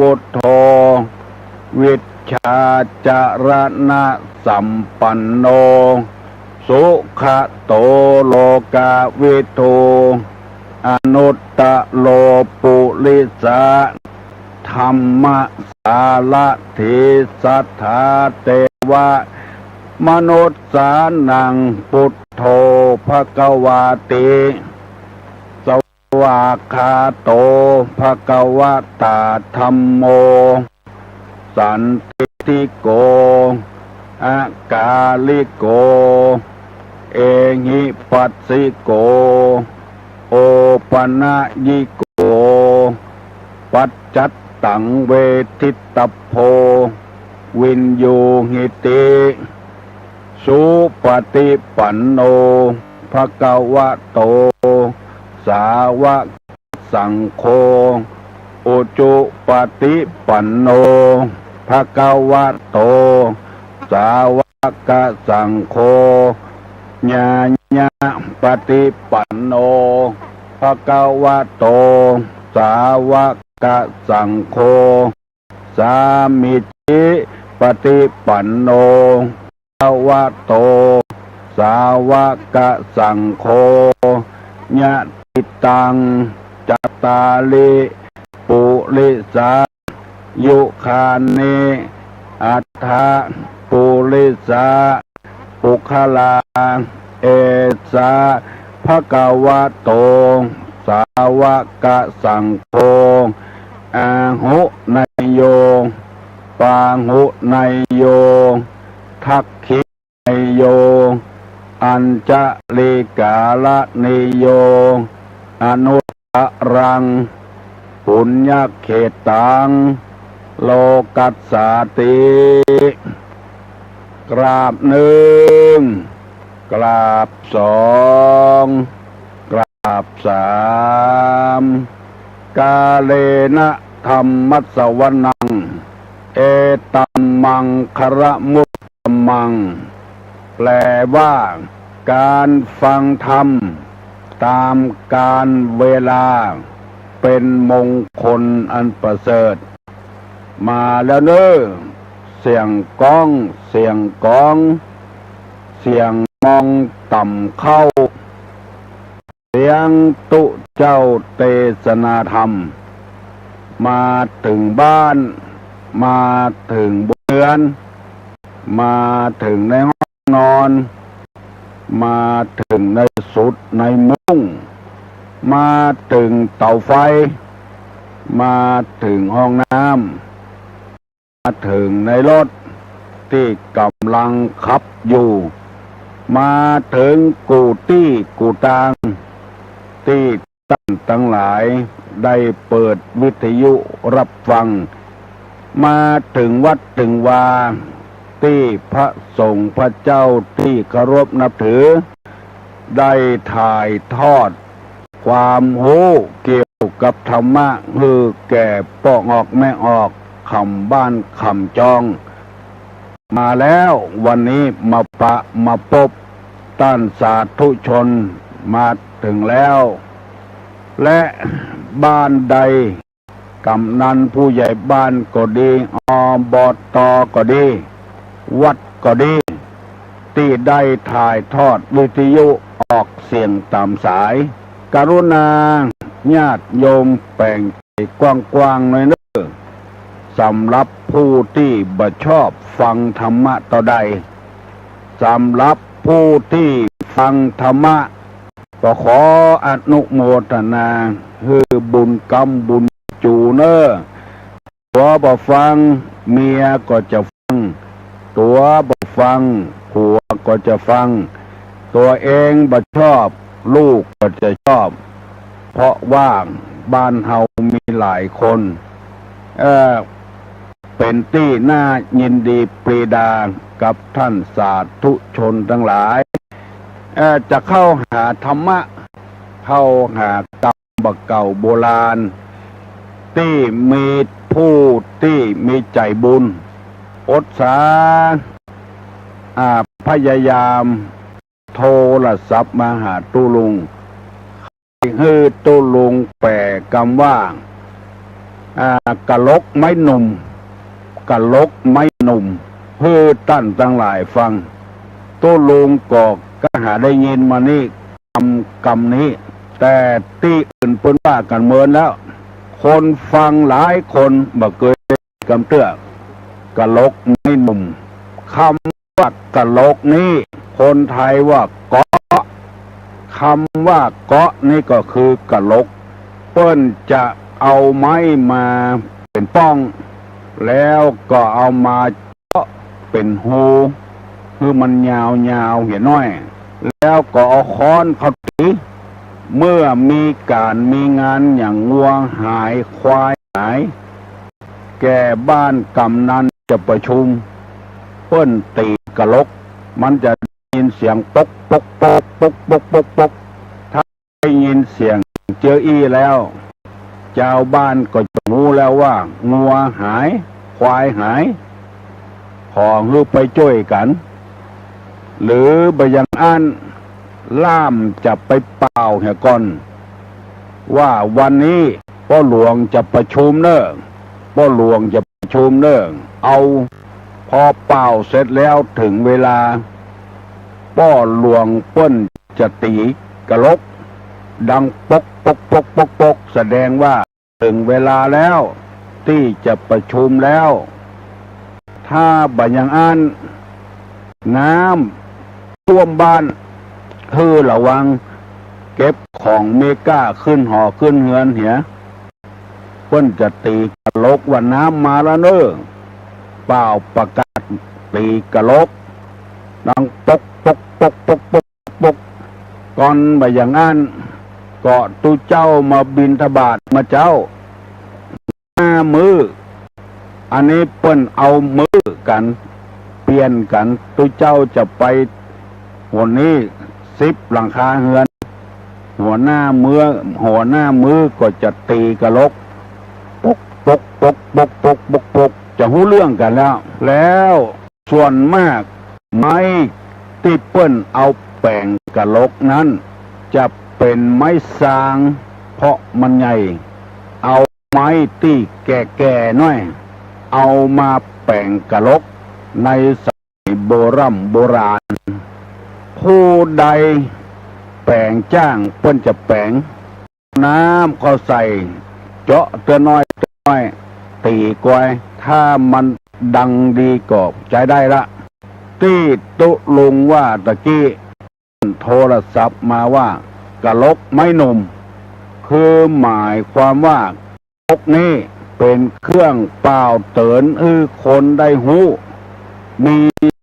พุทโธวิชชาจารณะสัมปันโนสุขโตโลกาวิทูอนุตตะโลปุริสะธรรมสาละทิสัทธาเตวะมนุษสานังพุทโธภควาติสวากขาโตภควตาธัมโมสันติโกอากาลิโกเอหิปัสสิโกโอปนะยิโกปัจจัตตังเวทิตโพวินโยหิติสุปฏิปันโนภควโตสาวกสังโฆอุจุปฏิปันโนภควโตสาวกสังโฆญาญาปฏิปันโนภควโตสาวกสังโฆสามิจิปฏิปันโนภควโตสาวกสังโฆญาติตังจัตตาลิปุริสายุคานิอัฏฐปุริสาปุคลาเอสาภควโตสาวกสังโฆอาหุนายโยปาหุนายโยทักขินายโยอัญจลิกาลนิโยอนุตตรังปุญญเขตังโลกัสสาติกราบหนึ่งกราบสองกราบสามกาเลนะธรรมัสสวนังเอตัมมังคระมุตตมังแปลว่าการฟังธรรมตามกาลเวลาเป็นมงคลอันประเสริฐมาแล้วเนอะเสียงก้องเสียงก้องเสียงมองต่ำเข้าเสียงตุเจ้าเทศนาธรรมมาถึงบ้านมาถึงเรือนมาถึงในห้องนอนมาถึงในสุดในมุ้งมาถึงเตาไฟมาถึงห้องน้ำมาถึงในรถที่กำลังขับอยู่มาถึงกูตี้กูตางที่ตั้งทั้งหลายได้เปิดวิทยุรับฟังมาถึงวัดถึงวาที่พระสงฆ์พระเจ้าที่เคารพนับถือได้ถ่ายทอดความรู้เกี่ยวกับธรรมะคือแก่ป้องออกแม่ออกคำบ้านคำจองมาแล้ววันนี้มาปะมาพบต้านสาธุชนมาถึงแล้วและบ้านใดกำนันผู้ใหญ่บ้านก็ดีอบต.ก็ดีวัดก็ดีที่ได้ถ่ายทอดวิทยุออกเสียงตามสายกรุณาญาติโยมแป่งใจกว้างๆหน่อยเนอะสำหรับผู้ที่บ่ชอบฟังธรรมะต่อใดสำหรับผู้ที่ฟังธรรมะก็ขออนุโมทนาคือบุญกรรมบุญจูเนอตัวบ่ฟังเมียก็จะฟังตัวบ่ฟังผัวก็จะฟังตัวเองบ่ชอบลูกก็จะชอบเพราะว่าบ้านเฮามีหลายคนเป็นที่น่ายินดีปรีดากับท่านสาธุชนทั้งหลายจะเข้าหาธรรมะเข้าหากรรมเก่าโบราณที่มีผู้ที่มีใจบุญอดสาพยายามโทรศัพท์มาหาตุลุงคือตุลุงแปลคำว่า กะลกไม้หนุ่มกะลกไม้หนุ่มเพื่อตั้นตั้งหลายฟังตัวลุงก็หาได้ยินมานี่กำนี้แต่ที่อื่นเปิ้นว่ากันเมินแล้วคนฟังหลายคนบ่เคยกำเตื้อกะลกไม้หนุ่มคำว่ากะลกนี้คนไทยว่าเกาะคำว่าเกาะนี่ก็คือกะลกเปิ้นจะเอาไม้มาเป็นป้องแล้วก็เอามาเจาะเป็นหูคือมันยาวเห็นน้อยแล้วก็เอาค้อนเขาตีเมื่อมีการมีงานอย่างวัวหายควายหายแก่บ้านกำนันจะประชุมเปิ้นตีกะลกมันจะได้ยินเสียงปกปกปกปกปกปกปกถ้าได้ยินเสียงเจออี้แล้วเจ้าบ้านก็จะรู้แล้วว่างัวหายควายหายขอฮือไปช่วยกันหรือบยังอันล่ามจะไปเป่าแห่ก่อนว่าวันนี้พ่อหลวงจะประชุมเน้อพ่อหลวงจะประชุมเน้อเอาพอเป่าเสร็จแล้วถึงเวลาพ่อหลวงเปิ้นจะตีกะลกดังปกปกปกปกปกแสดงว่าถึงเวลาแล้วที่จะประชุมแล้วถ้าบัญญัติอันน้ำท่วมบ้านคือระวังเก็บของเมก้าขึ้นหอขึ้นเฮือนเหียเพิ่นจะตีกะลกว่าน้ำมาแล้วเน้อเปล่าประกาศตีกะลกดังปกปกปกปกปกปกก่อนบัญญัติอันเกาะตุเจ้ามาบิณฑบาตมาเจ้ามืออันนี้เปิ้นเอามือกันเปลี่ยนกันตุเจ้าจะไปหัวนี้10 หลังคาเฮือนหัวหน้ามือก็จะตีกะลกปกปกปกปกปกปกปกจะหู้เรื่องกันแล้วส่วนมากไม้ที่เปิ้นเอาแป่งกะลกนั้นจะเป็นไม้สางเพราะมันใหญ่เอาไม้ที่แก่ๆหน่อยเอามาแป่งกะลกในสมัยโบราณผู้ใดแป่งจ้างเปิ้นจะแป่งน้ำเขาใส่เจาะตัวน้อยตีกวยถ้ามันดังดีก็ใจได้ละที่ตุลุงว่าตะกี้โทรศัพท์มาว่ากะลกไม้หนุ่มคือหมายความว่ากะลกนี้เป็นเครื่องเป่าเตือนคนได้หูมี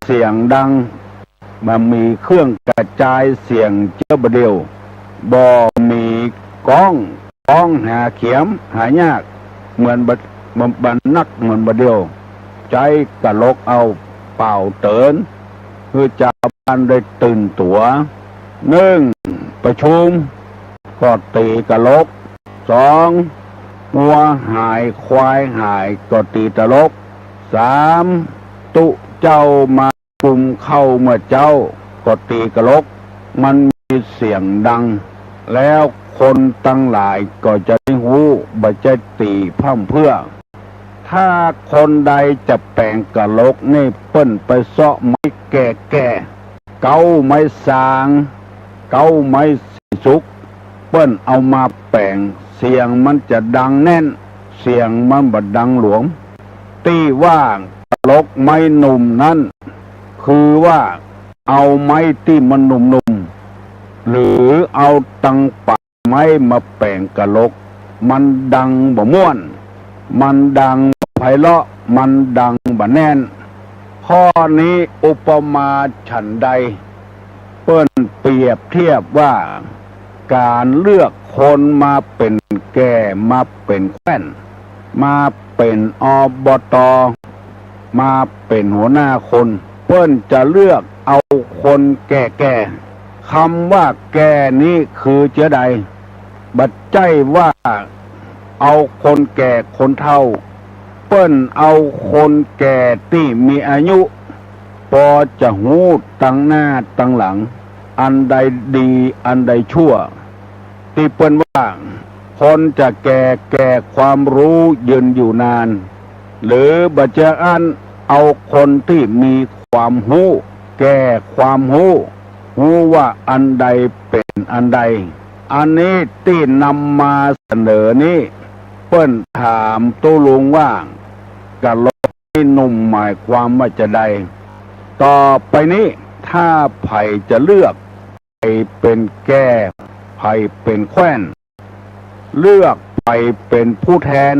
เสียงดังมันมีเครื่องกระจายเสียงเจ้าบเดียวบ่มีก้องหาเขียมหายากเหมือนบันนักเหมือนบเดียวใจกะลกเอาเป่าเตือนคือจะบ้านได้ตื่นตัว1ประชุมก็ตีกะลก2งัวหายควายหายก็ตีกะลก3ตุเจ้ามากลุ่มเข้าเมื่อเจ้าก็ตีกะลกมันมีเสียงดังแล้วคนตั้งหลายก็จะได้หูบ่จะตีพร่ำเพื่อถ้าคนใดจะแปลงกะลกนี่เปิ้นไปเซาะไม้แก่เก้าไม้สางเก้าไม้สุกเปิ้นเอามาแปลงเสียงมันจะดังแน่นเสียงมันบ่ดังหลวมที่ว่ากะลกไม้หนุ่มนั้นคือว่าเอาไม้ที่มันหนุ่มหรือเอาตังปะไม้มาแปลงกะลกมันดังบ่ม่วนมันดังไพเราะมันดังบ่แน่นข้อนี้อุปมาฉันใดเปิ้นเปรียบเทียบว่าการเลือกคนมาเป็นแก่มาเป็นแคว้นมาเป็นอบต.มาเป็นหัวหน้าคนเปิ้นจะเลือกเอาคนแก่คำว่าแก่นี้คือเจ้าใดบัดใจว่าเอาคนแก่คนเฒ่าเปิ้นเอาคนแก่ที่มีอายุพอจะหูตั้งหน้าตั้งหลังอันใดดีอันใดชั่วที่เปิ้นว่า คนจะแก่ความรู้ยืนอยู่นานหรือบัจจะอันเอาคนที่มีความรู้แก่ความรู้ว่าอันใดเป็นอันใดอันนี้ที่นำมาเสนอนี้เปิ้นถามตู้ลุงว่ากะโลกที่หนุ่มหมายความว่าจะใดต่อไปนี้ถ้าไผ่จะเลือกไผ่เป็นแก่ไผ่เป็นแคว้นเลือกไผ่เป็นผู้แทน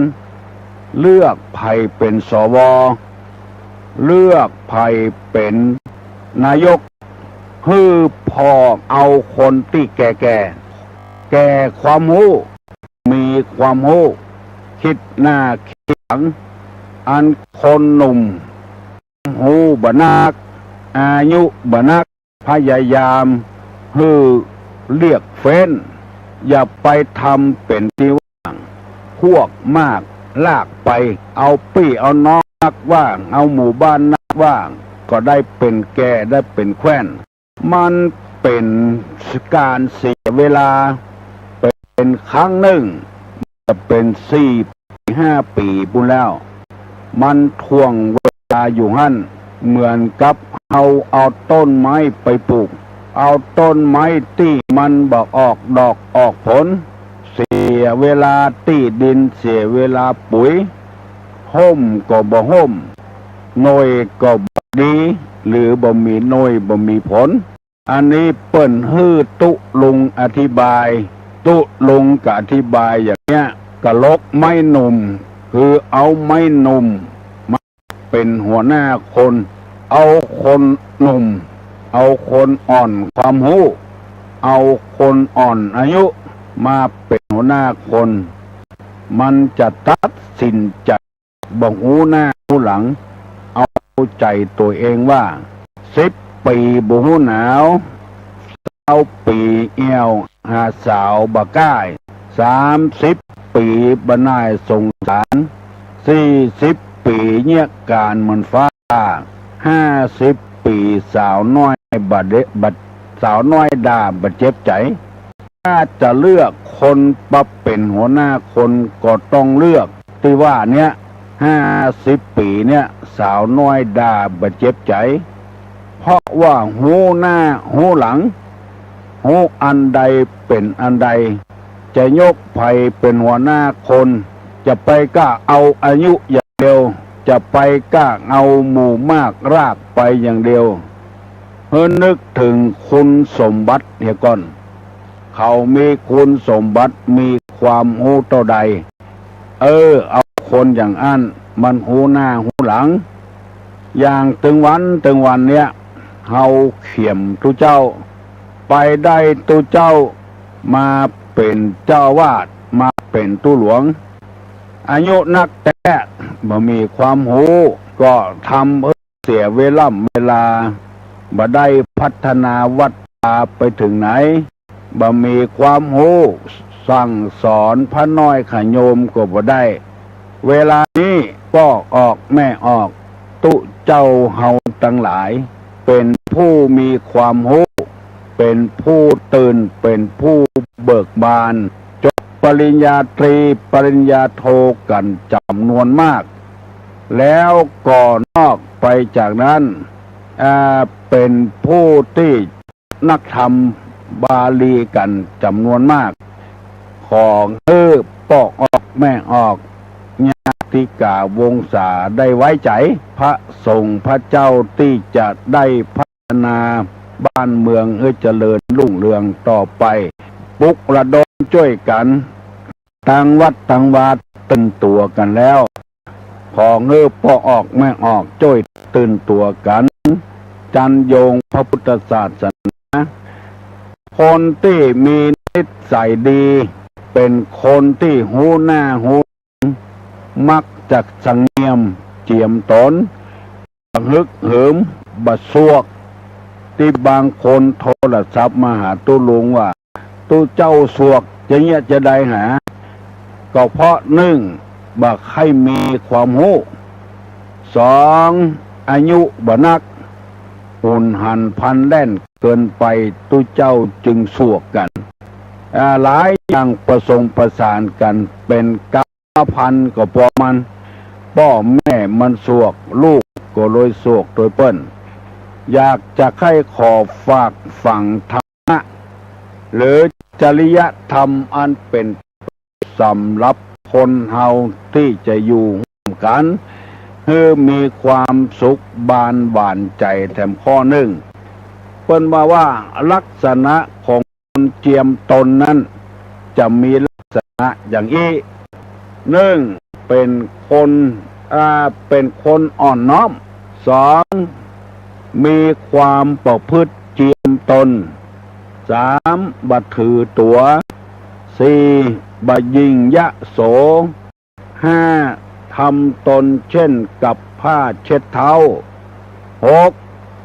เลือกไผ่เป็นสวเลือกไผ่เป็นนายกคือพอเอาคนที่แก่ความรู้มีความรู้คิดหน้าคิดหลังอันคนหนุ่มหูบนักอายุบนักพยายามฮือเรียกเฟ้นอย่าไปทำเป็นที่ว่างพวกมากลากไปเอาปี้เอาน้องนักว่างเอาหมู่บ้านนักว่างก็ได้เป็นแก่ได้เป็นแคว้นมันเป็นการเสียเวลาเป็นครั้งหนึ่งจะเป็น4-5 ปีบุญแล้วมันท่วงเวลาอยู่หั่นเหมือนกับเอาต้นไม้ไปปลูกเอาต้นไม้ที่มันบอกออกดอกออกผลเสียเวลาตีดินเสียเวลาปุ๋ยห่มก็บ่ห่มหน่อยก็บ่ดีหรือบ่มีหน่อยบ่มีผลอันนี้เปิ้นฮื้อตุลุงอธิบายตุลุงก็อธิบายอย่างเนี้ยกะลกไม้หนุ่มคือเอาไม้หนุ่มมาเป็นหัวหน้าคนเอาคนหนุ่มเอาคนอ่อนความรู้เอาคนอ่อนอายุมาเป็นหัวหน้าคนมันจะตัดสินใจบอกหูหน้าหูหลังเอาใจตัวเองว่า10 ปีบ่หูหนาว20 ปีเอี่ยวหาสาวบ่ก้าย30 ปีบ่นายสงสาร40 ปีเนี่ยการเหมือนฟ้า50 ปีสาวน้อยบัดสาวน้อยด่าบัดเจ็บใจถ้าจะเลือกคนมาเป็นหัวหน้าคนก็ต้องเลือกที่ว่าเนี่ย50 ปีเนี่ยสาวน้อยด่าบัดเจ็บใจเพราะว่าหูหน้าหูหลังหูอันใดเป็นอันใดจะยกไผ่เป็นหัวหน้าคนจะไปกล้าเอาอายุอย่างเดียวจะไปกล้าเอาหมู่มากรากไปอย่างเดียวเฮ้นึกถึงคุณสมบัติเฮียก่อนเขามีคุณสมบัติมีความหูเท่าใดเอาคนอย่างอันมันหูหน้าหูหลังอย่างตึงวันเนี้ยเฮาเขียมตุเจ้าไปได้ตุเจ้ามาเป็นเจ้าวาดมาเป็นตุหลวงอายุนักแต่บ่มีความหูก็ทำเสียเวลาบ่ได้พัฒนาวัดไปถึงไหนบ่มีความหูสั่งสอนพระน้อยขโยมก็บ่ได้เวลานี้พ่อออกแม่ออกตุเจ้าเฮาทั้งหลายเป็นผู้มีความหูเป็นผู้ตื่นเป็นผู้เบิกบานจบปริญญาตรีปริญญาโทกันจำนวนมากแล้วก่อนอกไปจากนั้นเป็นผู้ที่นักธรรมบาลีกันจำนวนมากของปอกออกแม่ออกญาติกาวงศาได้ไว้ใจพระสงฆ์พระเจ้าที่จะได้พัฒนาบ้านเมืองเจริญรุ่งเรืองต่อไปปลุกระดมช่วยกันตั้งวัดตั้งวาตื่นตัวกันแล้วของปอกออกแม่ออกช่วยตื่นตัวกันจันโยงพระพุทธศาสนาคนที่มีนิสัยดีเป็นคนที่หูหน้าหูมักจะสังเงียมเจียมตนฮึกเหิมบัดซวกที่บางคนโทรศัพท์มาหาตู้ลุงว่าตู้เจ้าสวกจะได้หาก็เพราะ1บักให้มีความหู2อายุบ่นักอุ่นหันพันแล่นเกินไปตู้เจ้าจึงสวกกัน หลายอย่างประสงค์ประสานกันเป็น9,000ก็พอมันพ่อแม่มันสวกลูกก็เลยสวกโดยเปิ้นอยากจะให้ขอฝากฝังธรรมะหรือจริยธรรมอันเป็นสำหรับคนเฮาที่จะอยู่ร่วมกันให้มีความสุขบานหวานใจแถมข้อหนึ่งเปิ้นว่าลักษณะของคนเจียมตนนั้นจะมีลักษณะอย่างนี้หนึ่งเป็นคนอ่อนน้อมสองมีความประพฤติเจียมตนสามบัถือตัวสี่บยิงยะโสห้าทำตนเช่นกับผ้าเช็ดเท้าหก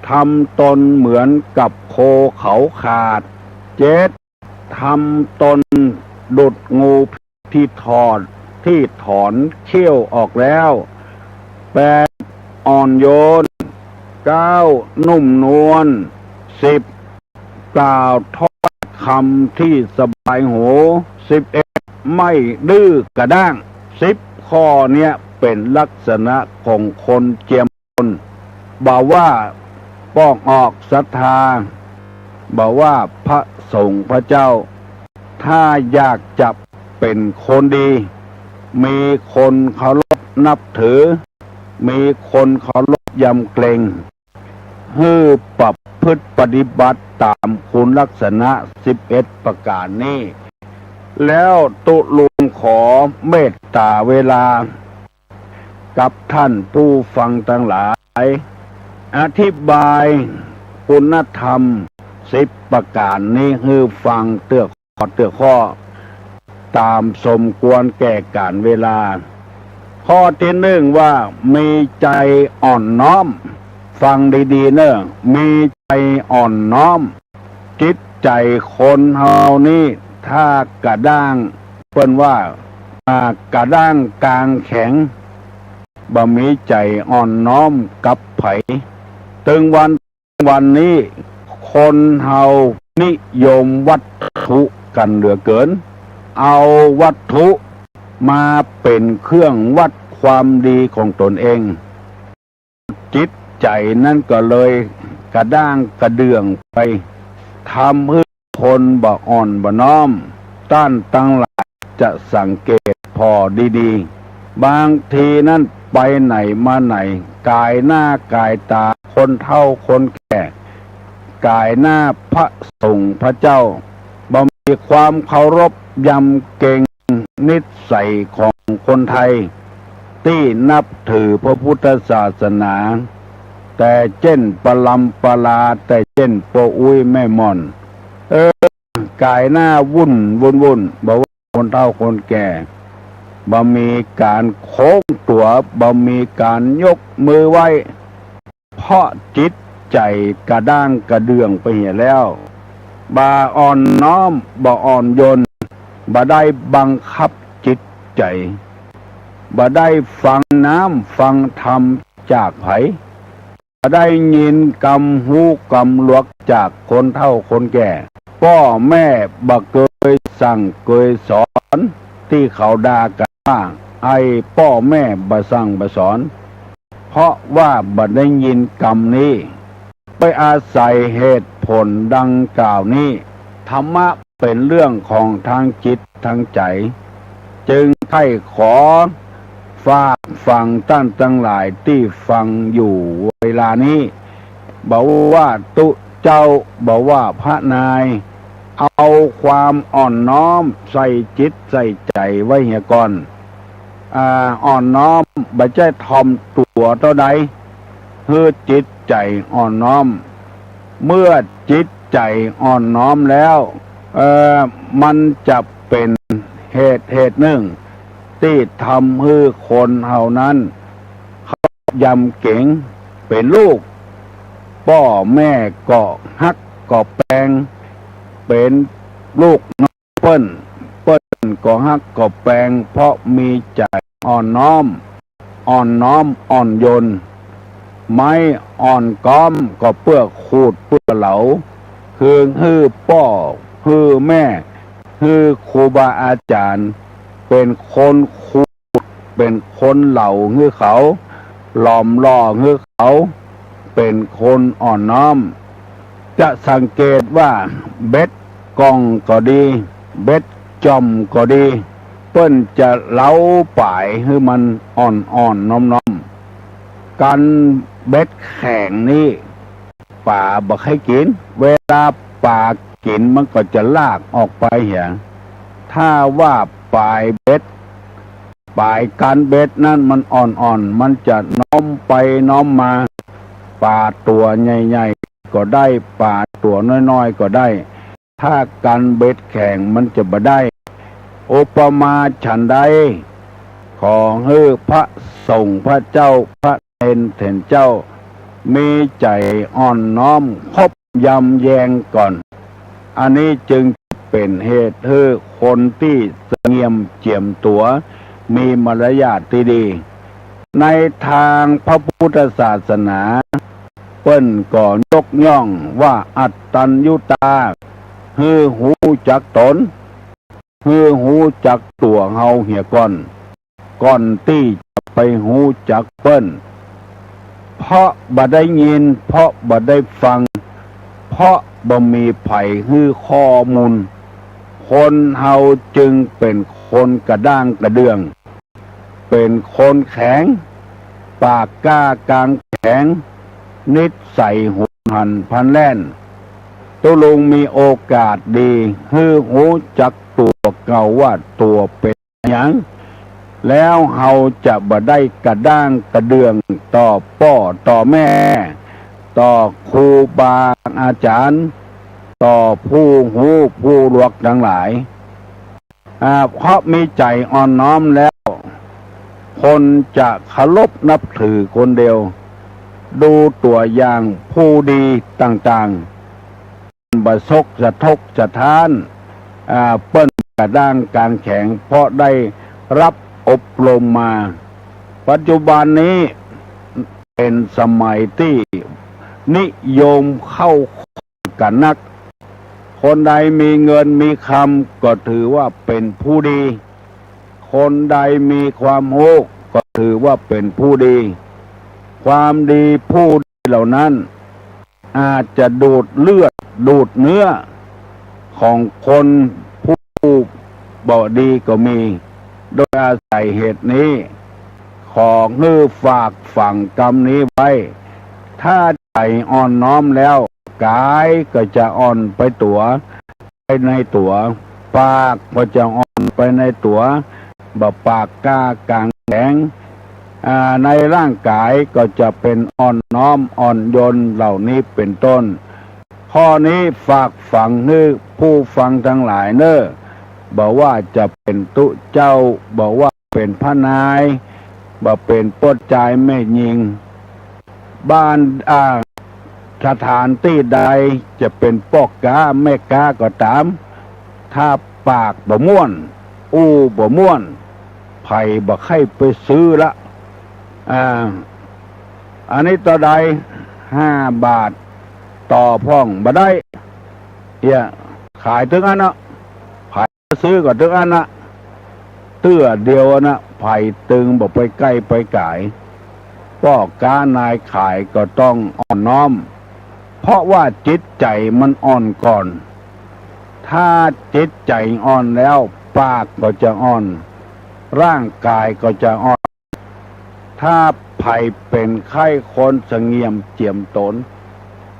ทำตนเหมือนกับโคเขาขาดเจ็ดทำตนดุจงูที่ถอนเขี้ยวออกแล้วแปดอ่อนโยนเก้านุ่มนวลสิบกล่าวทอดคำที่สบายหู11ไม่ดื้อกระด้าง10ข้อเนี้ยเป็นลักษณะของคนเจียมตนบอกว่าป้องออกศรัทธาบอกว่าพระสงฆ์พระเจ้าถ้าอยากจะเป็นคนดีมีคนเคารพนับถือมีคนเคารพยำเกรงให้ปรับพฤติปฏิบัติตามคุณลักษณะ11ประการนี้แล้วตุลุงขอเมตตาเวลากับท่านผู้ฟังทั้งหลายอธิบายคุณธรรม10ประการนี้ให้ฟังเตือกข้อตามสมควรแก่กาลเวลาข้อที่หนึ่งว่ามีใจอ่อนน้อมฟังดีๆเนอะมีใจอ่อนน้อมจิตใจคนเฮานี่ถ้ากระด้างเปิ้นว่ากระด้างกลางแข็งบ่มีใจอ่อนน้อมกับไผถึงวันนี้คนเฮานิยมวัตถุกันเหลือเกินเอาวัตถุมาเป็นเครื่องวัดความดีของตนเองจิตใจนั่นก็เลยกระด้างกระเดื่องไปทำให้คนบ่อ่อนบ่น้อมต้านตั้งหลายจะสังเกตพอดีๆบางทีนั่นไปไหนมาไหนกายหน้ากายตาคนเฒ่าคนแก่กายหน้าพระสงฆ์พระเจ้าบ่มีความเคารพยำเกรงนิสัยของคนไทยที่นับถือพระพุทธศาสนาแต่เช่นปลัมปลาแต่เช่นโปอุ้ยแม่ม่อนกายหน้าวุ่นบอกว่าคนเฒ่าคนแก่บ่มีการโค้งตัวบ่มีการยกมือไหว้เพราะจิตใจกระด้างกระเดื่องไปเหี่ยแล้วบ่อ่อนน้อมบ่อ่อนโยนบ่ได้บังคับจิตใจบ่ได้ฟังน้ำฟังธรรมจากไผบ่ได้ยินกำหูกำหลวกจากคนเฒ่าคนแก่พ่อแม่บ่เคยสั่งเคยสอนที่เขาด่ากันว่าไอ้พ่อแม่บ่สั่งบ่สอนเพราะว่าบ่ได้ยินกรรมนี้ไปอาศัยเหตุผลดังกล่าวนี้ธรรมะเป็นเรื่องของทางจิตทางใจจึงให้ขอฝากฟังท่านทั้งหลายที่ฟังอยู่เวลานี้บอกว่าตุเจ้าบอกว่าพระนายเอาความอ่อนน้อมใส่จิตใส่ใจไว้เหี่ยก่อนอ่อนน้อมบ่ใช่ทอมตัวเท่าใดเพื่อจิตใจอ่อนน้อมเมื่อจิตใจอ่อนน้อมแล้วมันจะเป็นเหตุหนึ่งที่ทำให้คนเฮานั้นเขายำเก่งเป็นลูกพ่อแม่ก็ฮักก็แปลงเป็นลูกน้องเปิ้นก็ฮักก็แปลงเพราะมีใจอ่อนน้อมอ่อนโยนไม้อ่อนก้อมก็เปื้อขูดเปื้อเหลาคือฮื้อพ่อฮื้อแม่ฮ คือครูบาอาจารย์เป็นคนคูเป็นคนเหล่าคือเขาหลอมล่อคือเขาเป็นคนอ่อนน้อมจะสังเกตว่าเบ็ดกองก็ดีเบ็ดจอมก็ดีเปิ้นจะเล้าป่ายให้มันอ่อนน้อมกันเบ็ดแข็งนี่ป่าบักให้กินเวลาป่ากินมันก็จะลากออกไปเหี่ยถ้าว่าป่ายเบ็ดป่ายกันเบ็ดนั่นมันอ่อนมันจะน้อมไปน้อมมาป่าตัวใหญ่ๆก็ได้ป่าตัวน้อยๆก็ได้ถ้ากันเบ็ดแข็งมันจะบ่ได้อุปมาฉันใดขอให้พระสงฆ์พระเจ้าพระเถรเจ้ามีใจอ่อนน้อมคบยำแยงก่อนอันนี้จึงเป็นเหตุให้คนที่เสงี่ยมเจียมตัวมีมารยาทที่ดีในทางพระพุทธศาสนาเปิ้นก่อนยกย่องว่าอัตตัญญูตาฮือหูจักตนฮือหูจักตัวเฮาเหี่ยก่อนที่จะไปหูจักเปิ้นเพราะบ่ได้ยินเพราะบ่ได้ฟังเพราะบ่มีไผฮือข้อมูลคนเฮาจึงเป็นคนกระด้างกระเดื่องเป็นคนแข็งปากกล้ากลางแข็งนิสัยหุนหันพันแล่นตุลุงมีโอกาสดีฮือหูจักตัวเก่าว่าตัวเป็นหยังแล้วเฮาจะบ่ได้กระด้างกระเดื่องต่อพ่อต่อแม่ต่อครูบาอาจารย์ต่อผู้หูผู้ลวกทั้งหลายเพราะมีใจอ่อนน้อมแล้วคนจะเคารพนับถือคนเดียวดูตัวอย่างผู้ดีต่างๆบ่ซกสะทกสะท้านเปิ้นกระด้างการแข็งเพราะได้รับอบรมมาปัจจุบันนี้เป็นสมัยที่นิยมเข้ากันนักคนใดมีเงินมีคำก็ถือว่าเป็นผู้ดีคนใดมีความรู้ก็ถือว่าเป็นผู้ดีความดีผู้ดีเหล่านั้นอาจจะดูดเลือดดูดเนื้อของคนผู้บ่ดีก็มีโดยอาศัยเหตุนี้ขอฮื้อฝากฝังกรรมนี้ไว้ถ้าใจอ่อนน้อมแล้วกายก็จะอ่อนไปตัวไปในตัวปากก็จะอ่อนไปในตัวบ่ปากกล้ากลางแข็งในร่างกายก็จะเป็นอ่อนน้อมอ่อนโยนเหล่านี้เป็นต้นข้อนี้ฝากฝังให้ผู้ฟังทั้งหลายเน้อบอกว่าจะเป็นตุเจ้าบอกว่าเป็นพระนายบอกเป็นปดใจแม่ยิงบ้านสถานที่ใดจะเป็นปอกกาแม่กาก็ตามถ้าปากบ่ม่วนบ่ม่วนไผ่บ่ให้ไปซื้อละอันนี้ต่อใด5 บาทต่อพ่องบ่ได้ขายถึงอันนะไผ่ซื้อก็ถึงอันนะเตื้อเดียวนะไผ่ตึงบ่ไปใกล้ไปไกลปอกกานายขายก็ต้องอ่อนน้อมเพราะว่าจิตใจมันอ่อนก่อนถ้าจิตใจอ่อนแล้วปากก็จะอ่อนร่างกายก็จะอ่อนถ้าไผ่เป็นไข้คนเสงี่ยมเจียมตน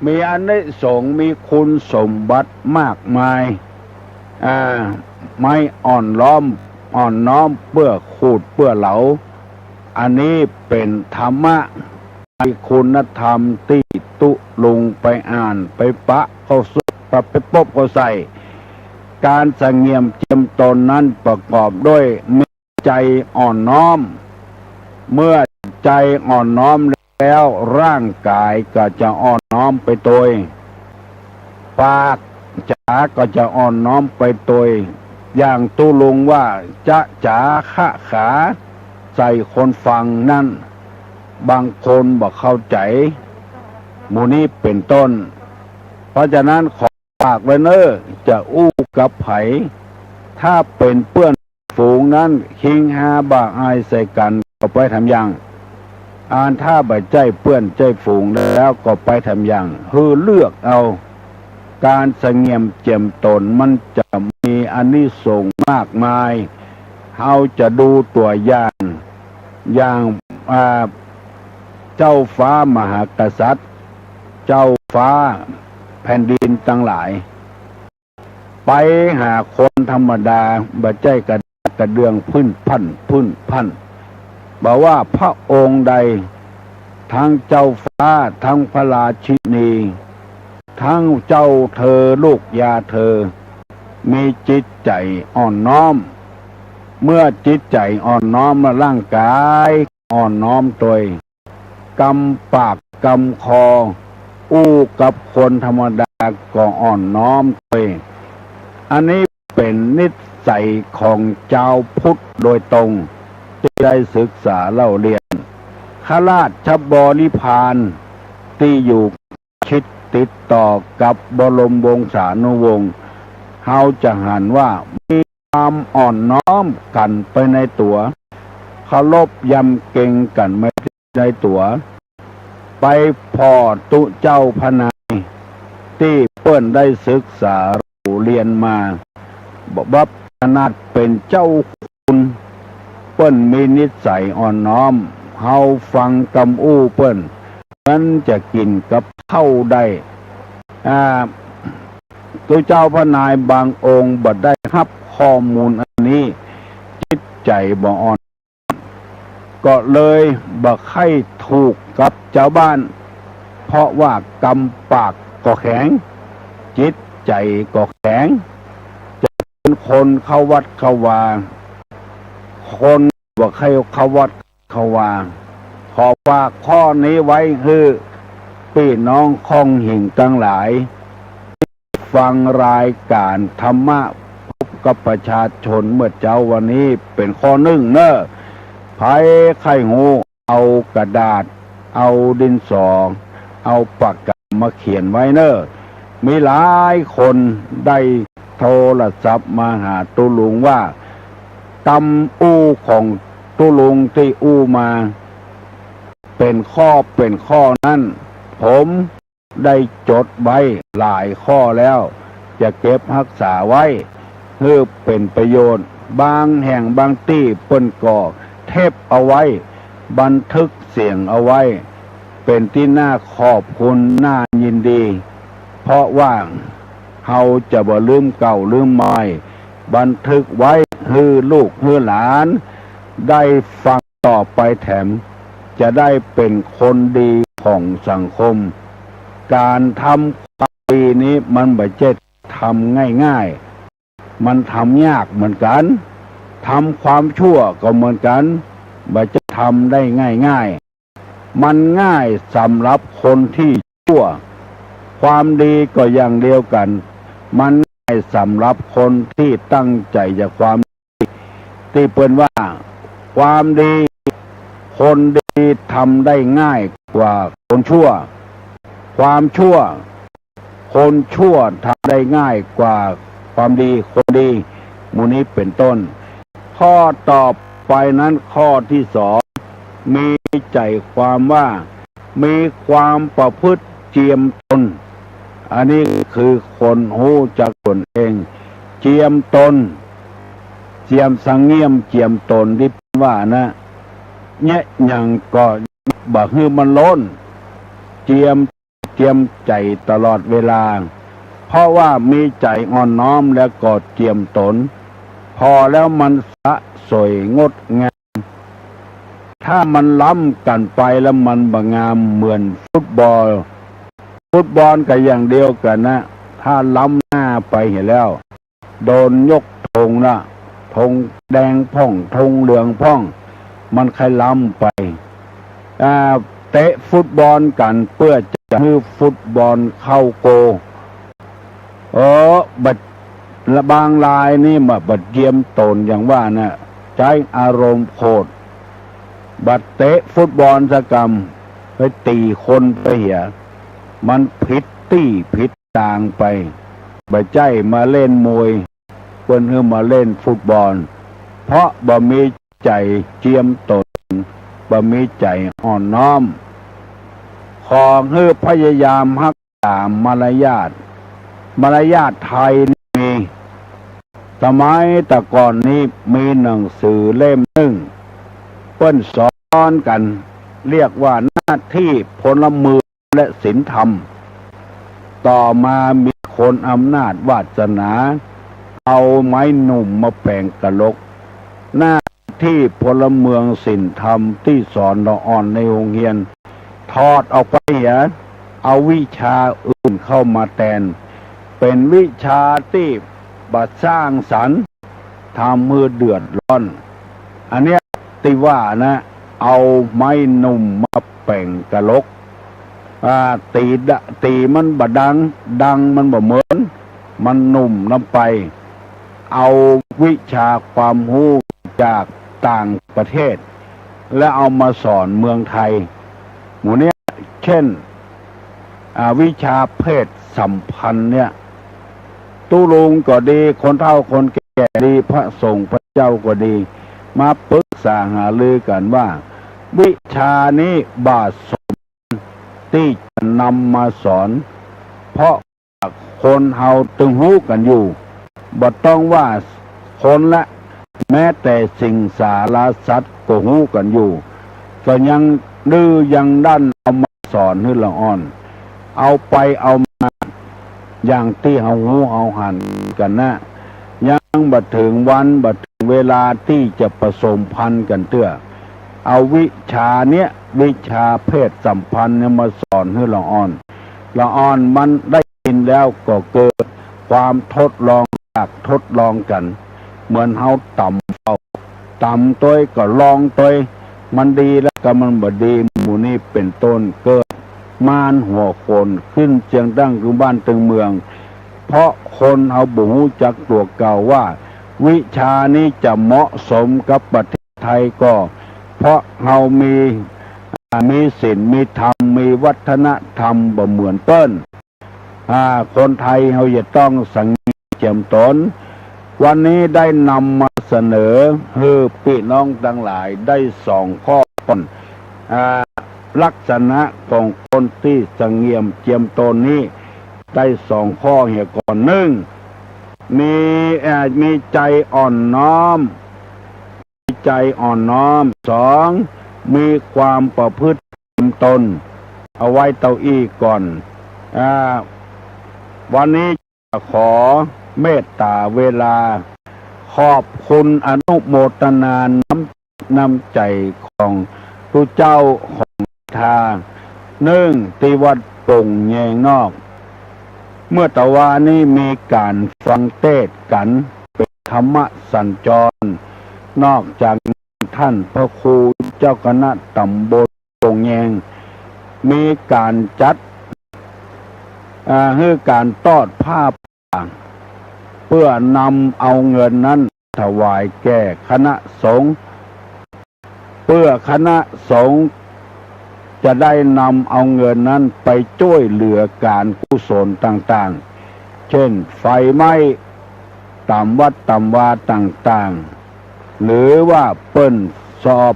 มีอานิสงส์มีคุณสมบัติมากมายไม่อ่อนน้อมเปื้อขูดเปื้อเหลาอันนี้เป็นธรรมะมีคุณธรรมที่ตุลุงไปอ่านไปปะเข้าสุดไปปบเข้าใส่การเสงี่ยมเจียมตนนั้นประกอบด้วยมีใจอ่อนน้อมเมื่อใจอ่อนน้อมแล้วร่างกายก็จะอ่อนน้อมไปโดยปากจาก็จะอ่อนน้อมไปโดยอย่างตุลุงว่าจะจ๋าขะขาใส่คนฟังนั่นบางคนบอกเข้าใจหมู่นี้เป็นต้นเพราะฉะนั้นขอฝากไว้เนอะจะอู้กับไผ ถ้าเป็นเปื้อนฝูงนั้นคิงหาบาอายใส่กันก็ไปทำอย่างถ้าบ่ใจเปื้อนใจฝูงแล้วก็ไปทำอย่างคือเลือกเอาการสงเงียมเจียมตนมันจะมีอานิสงส์มากมายเราจะดูตัวอย่างเจ้าฟ้ามหากษัตริย์เจ้าฟ้าแผ่นดินทั้งหลายไปหาคนธรรมดาบ่ใจกระเดืองพื้นพันบอกว่าพระองค์ใดทั้งเจ้าฟ้าทั้งพระราชินีทั้งเจ้าเธอลูกยาเธอมีจิตใจอ่อนน้อมเมื่อจิตใจอ่อนน้อมร่างกายอ่อนน้อมตัวกำปากกำคออู้กับคนธรรมดาก็อ่อนน้อมตัวอันนี้เป็นนิสัยของเจ้าพุทธโดยตรงที่ได้ศึกษาเล่าเรียนข้าราชบริพารที่อยู่ชิดติดต่อกับบรมวงศานุวงศ์เขาจะหันว่ามีความอ่อนน้อมกันไปในตัวเคารพยำเก่งกันไม่ในตัวไปพอตุเจ้าพนายที่เปิ้นได้ศึกษาเรียนมาบับขนาดเป็นเจ้าคุณเปิ้นมีนิสัยอ่อนน้อมเฮาฟังกำอู้เปิ้นนั้นจะกินกับเข้าได้ตัวเจ้าพระนายบางองค์บ่ได้รับข้อมูลอันนี้จิตใจบ่อ่อนก็เลยบ่ใครถูกกับเจ้าบ้านเพราะว่ากำปากก็แข็งจิตใจก็แข็งจะเป็นคนเข้าวัดเข้าวาคนบ่ใครเข้าวัดเข้าวาขอฝากข้อนี้ไว้คือพี่น้องคองหิ่งทั้งหลายฟังรายการธรรมะพบกับประชาชนเมื่อเจ้าวันนี้เป็นข้อหนึ่งเนอะไผไข่หูเอากระดาษเอาดินสอเอาปากกามาเขียนไว้เนอะมีหลายคนได้โทรศัพท์มาหาตุลุงว่ากำอู้ของตุลุงที่อู้มาเป็นข้อนั้นผมได้จดไว้หลายข้อแล้วจะเก็บรักษาไว้เพื่อเป็นประโยชน์บางแห่งบางที่เปิ้นก่อเทปเอาไว้บันทึกเสียงเอาไว้เป็นที่น่าขอบคุณน่ายินดีเพราะว่าเฮาจะบ่ลืมเก่าลืมใหม่บันทึกไว้ให้ลูกให้หลานได้ฟังต่อไปแถมจะได้เป็นคนดีของสังคมการทำความดีนี้มันไม่ใช่ทำง่ายๆมันทำยากเหมือนกันทำความชั่วก็เหมือนกันไม่จะทำได้ง่ายๆมันง่ายสำหรับคนที่ชั่วความดีก็อย่างเดียวกันมันง่ายสำหรับคนที่ตั้งใจจะความดีที่เปิ้นว่าความดีคนดีทำได้ง่ายกว่าคนชั่วความชั่วคนชั่วทำได้ง่ายกว่าความดีคนดีมูนี้เป็นต้นข้อต่อไปนั้นข้อที่สองมีใจความว่ามีความประพฤติเจียมตนอันนี้คือคนหูจักตนเองเจียมตนเจียมสังเงียมเจียมตนที่ว่านะเนี่ยยังก็บ่ฮือมันล้นเจียมใจตลอดเวลาเพราะว่ามีใจอ่อนน้อมแล้วก็เจียมตนพอแล้วมันสะสวยงดงามถ้ามันล้ำกันไปแล้วมันบ่งามเหมือนฟุตบอลก็อย่างเดียวกันนะถ้าล้ำหน้าไปเห็นแล้วโดนยกธงนะธงแดงพ่องธงเหลืองพ่องมันใครล้ำไปเตะฟุตบอลกันเพื่อจะให้ฟุตบอลเข้าโกบัดบางรายนี่มาบัดเยี่ยมตนอย่างว่านะใช้อารมณ์โคตรบัดเตะฟุตบอลสกรรมไปตีคนไปเหี่ยมันผิดทางไปบัดใจมาเล่นมวย เพิ่นให้มาเล่นฟุตบอลเพราะบ่มีใจเจียมตนบ่มีใจอ่อนน้อมขอให้พยายามรักษามารยาทไทยมีสมัยแต่ก่อนนี้มีหนังสือเล่มหนึ่งเพิ่นสอนกันเรียกว่าหน้าที่พลเมืองและศีลธรรมต่อมามีคนอำนาจวาสนาเอาไม้หนุ่มมาแปลงกะลกหน้าที่พลเมืองศีลธรรมที่สอนละอ่อนในโรงเรียนทอดออกไปเอาวิชาอื่นเข้ามาแทนเป็นวิชาที่บัดสร้างสรรค์ทำมือเดือดร้อนอันเนี้ยที่ว่านะเอาไม้หนุ่มมาแปลงกะลกตีมันบะดังมันบ่เหมือนมันหนุ่มลำไปเอาวิชาความรู้จากต่างประเทศและเอามาสอนเมืองไทยหมู่เนี้ยเช่นวิชาเพศสัมพันธ์เนี่ยตุลุงก็ดีคนเฒ่าคนแก่ดีพระสงฆ์พระเจ้าก็ดีมาปรึกษาหารือกันว่าวิชานี้บาสมที่จะนำมาสอนเพราะคนเฮาตึงหู้กันอยู่บ่ต้องว่าคนละแม้แต่สิ่งสารสัตว์ก็หู้กันอยู่ก็ยังดื้อยังดันเอามาสอนให้ละอ่อนเอาไปเอามาอย่างที่เฮาหู้เฮาหันกันนะยังบัดถึงวันบัดถึงเวลาที่จะผสมพันธุ์กันเตื้อเอาวิชาเนี้ยวิชาเพศสัมพันธ์เนี่ยมาสอนให้ละอ่อนมันได้ยินแล้วก็เกิดความทดลองทดลองกันเหมือนเฮาต่ำตัวก็ลองตัวมันดีแล้วก็มันบ่ดีหมู่นี้เป็นต้นเกิดมารหัวคนขึ้นเจียงดั้งคือบ้านตึงเมืองเพราะคนเฮาบ่รู้จักตัวเก่าว่าวิชานี้จะเหมาะสมกับประเทศไทยก็เพราะเฮามีศีลมีธรรมมีวัฒนธรรมบ่เหมือนเปิ้นคนไทยเฮาจะต้องสังเจียมตนวันนี้ได้นำมาเสนอให้พี่น้องทั้งหลายได้2 ข้อก่อนลักษณะของคนที่สังเงียมเจียมตนนี้ได้2 ข้อเหียก่อนมีใจอ่อนน้อม2มีความประพฤติตนเอาไว้เต้าอี้ก่อนวันนี้ขอเมตตาเวลาขอบคุณอนุโมทนาน้ำใจของผู้เจ้าของทาที่วัดโป่งแยงนอกเมื่อตะวานี้มีการฟังเทศน์กันเป็นธรรมสัญจรนอกจากท่านพระครูเจ้าคณะตำบลโป่งแยงมีการจัดให้การทอดผ้าป่าเพื่อนำเอาเงินนั้นถวายแก่คณะสงฆ์เพื่อคณะสงฆ์จะได้นำเอาเงินนั้นไปช่วยเหลือการกุศลต่างๆเช่นไฟไหม้ตามวัดตามวาต่างๆหรือว่าเปิ้นสอบ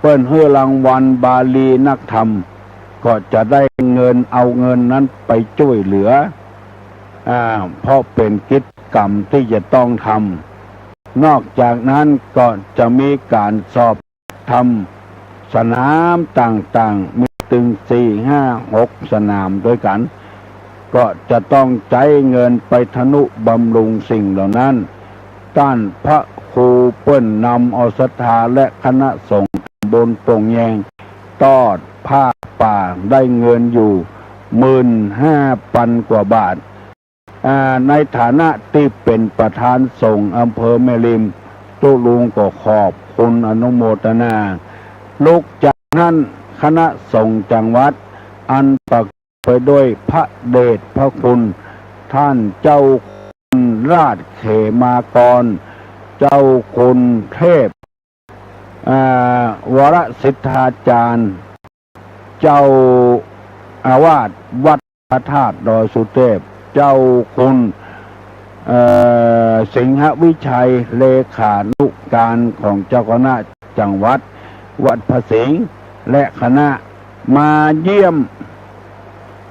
เปิ้นให้รางวัลบาลีนักธรรมก็จะได้เอาเงินนั้นไปช่วยเหลือเพราะเป็นกิจกรรมที่จะต้องทำนอกจากนั้นก็จะมีการสอบทำสนามต่างๆมีถึง4, 5, 6 สนามด้วยกันก็จะต้องใช้เงินไปทนุบำรุงสิ่งเหล่านั้นท่านพระครูเปิ้นนำเอาศรัทธาและคณะสงฆ์บนโป่งแยงทอดผ้าป่าได้เงินอยู่ 15,000 กว่าบาทในฐานะที่เป็นประธานสงฆ์อำเภอแม่ริมตุลุงก็ขอบคุณอนุโมทนาลูกจากนั้นคณะสงฆ์จังหวัดอันประกอบไปด้วยพระเดชพระคุณท่านเจ้าคุณราชเขมากรเจ้าคุณเทพวรสิทธาจารย์เจ้าอาวาสวัดพระธาตุดอยสุเทพเจ้าคุณ สิงหวิชัยเลขานุการของเจ้าคณะจังหวัดวัดพระสิงห์และคณะมาเยี่ยม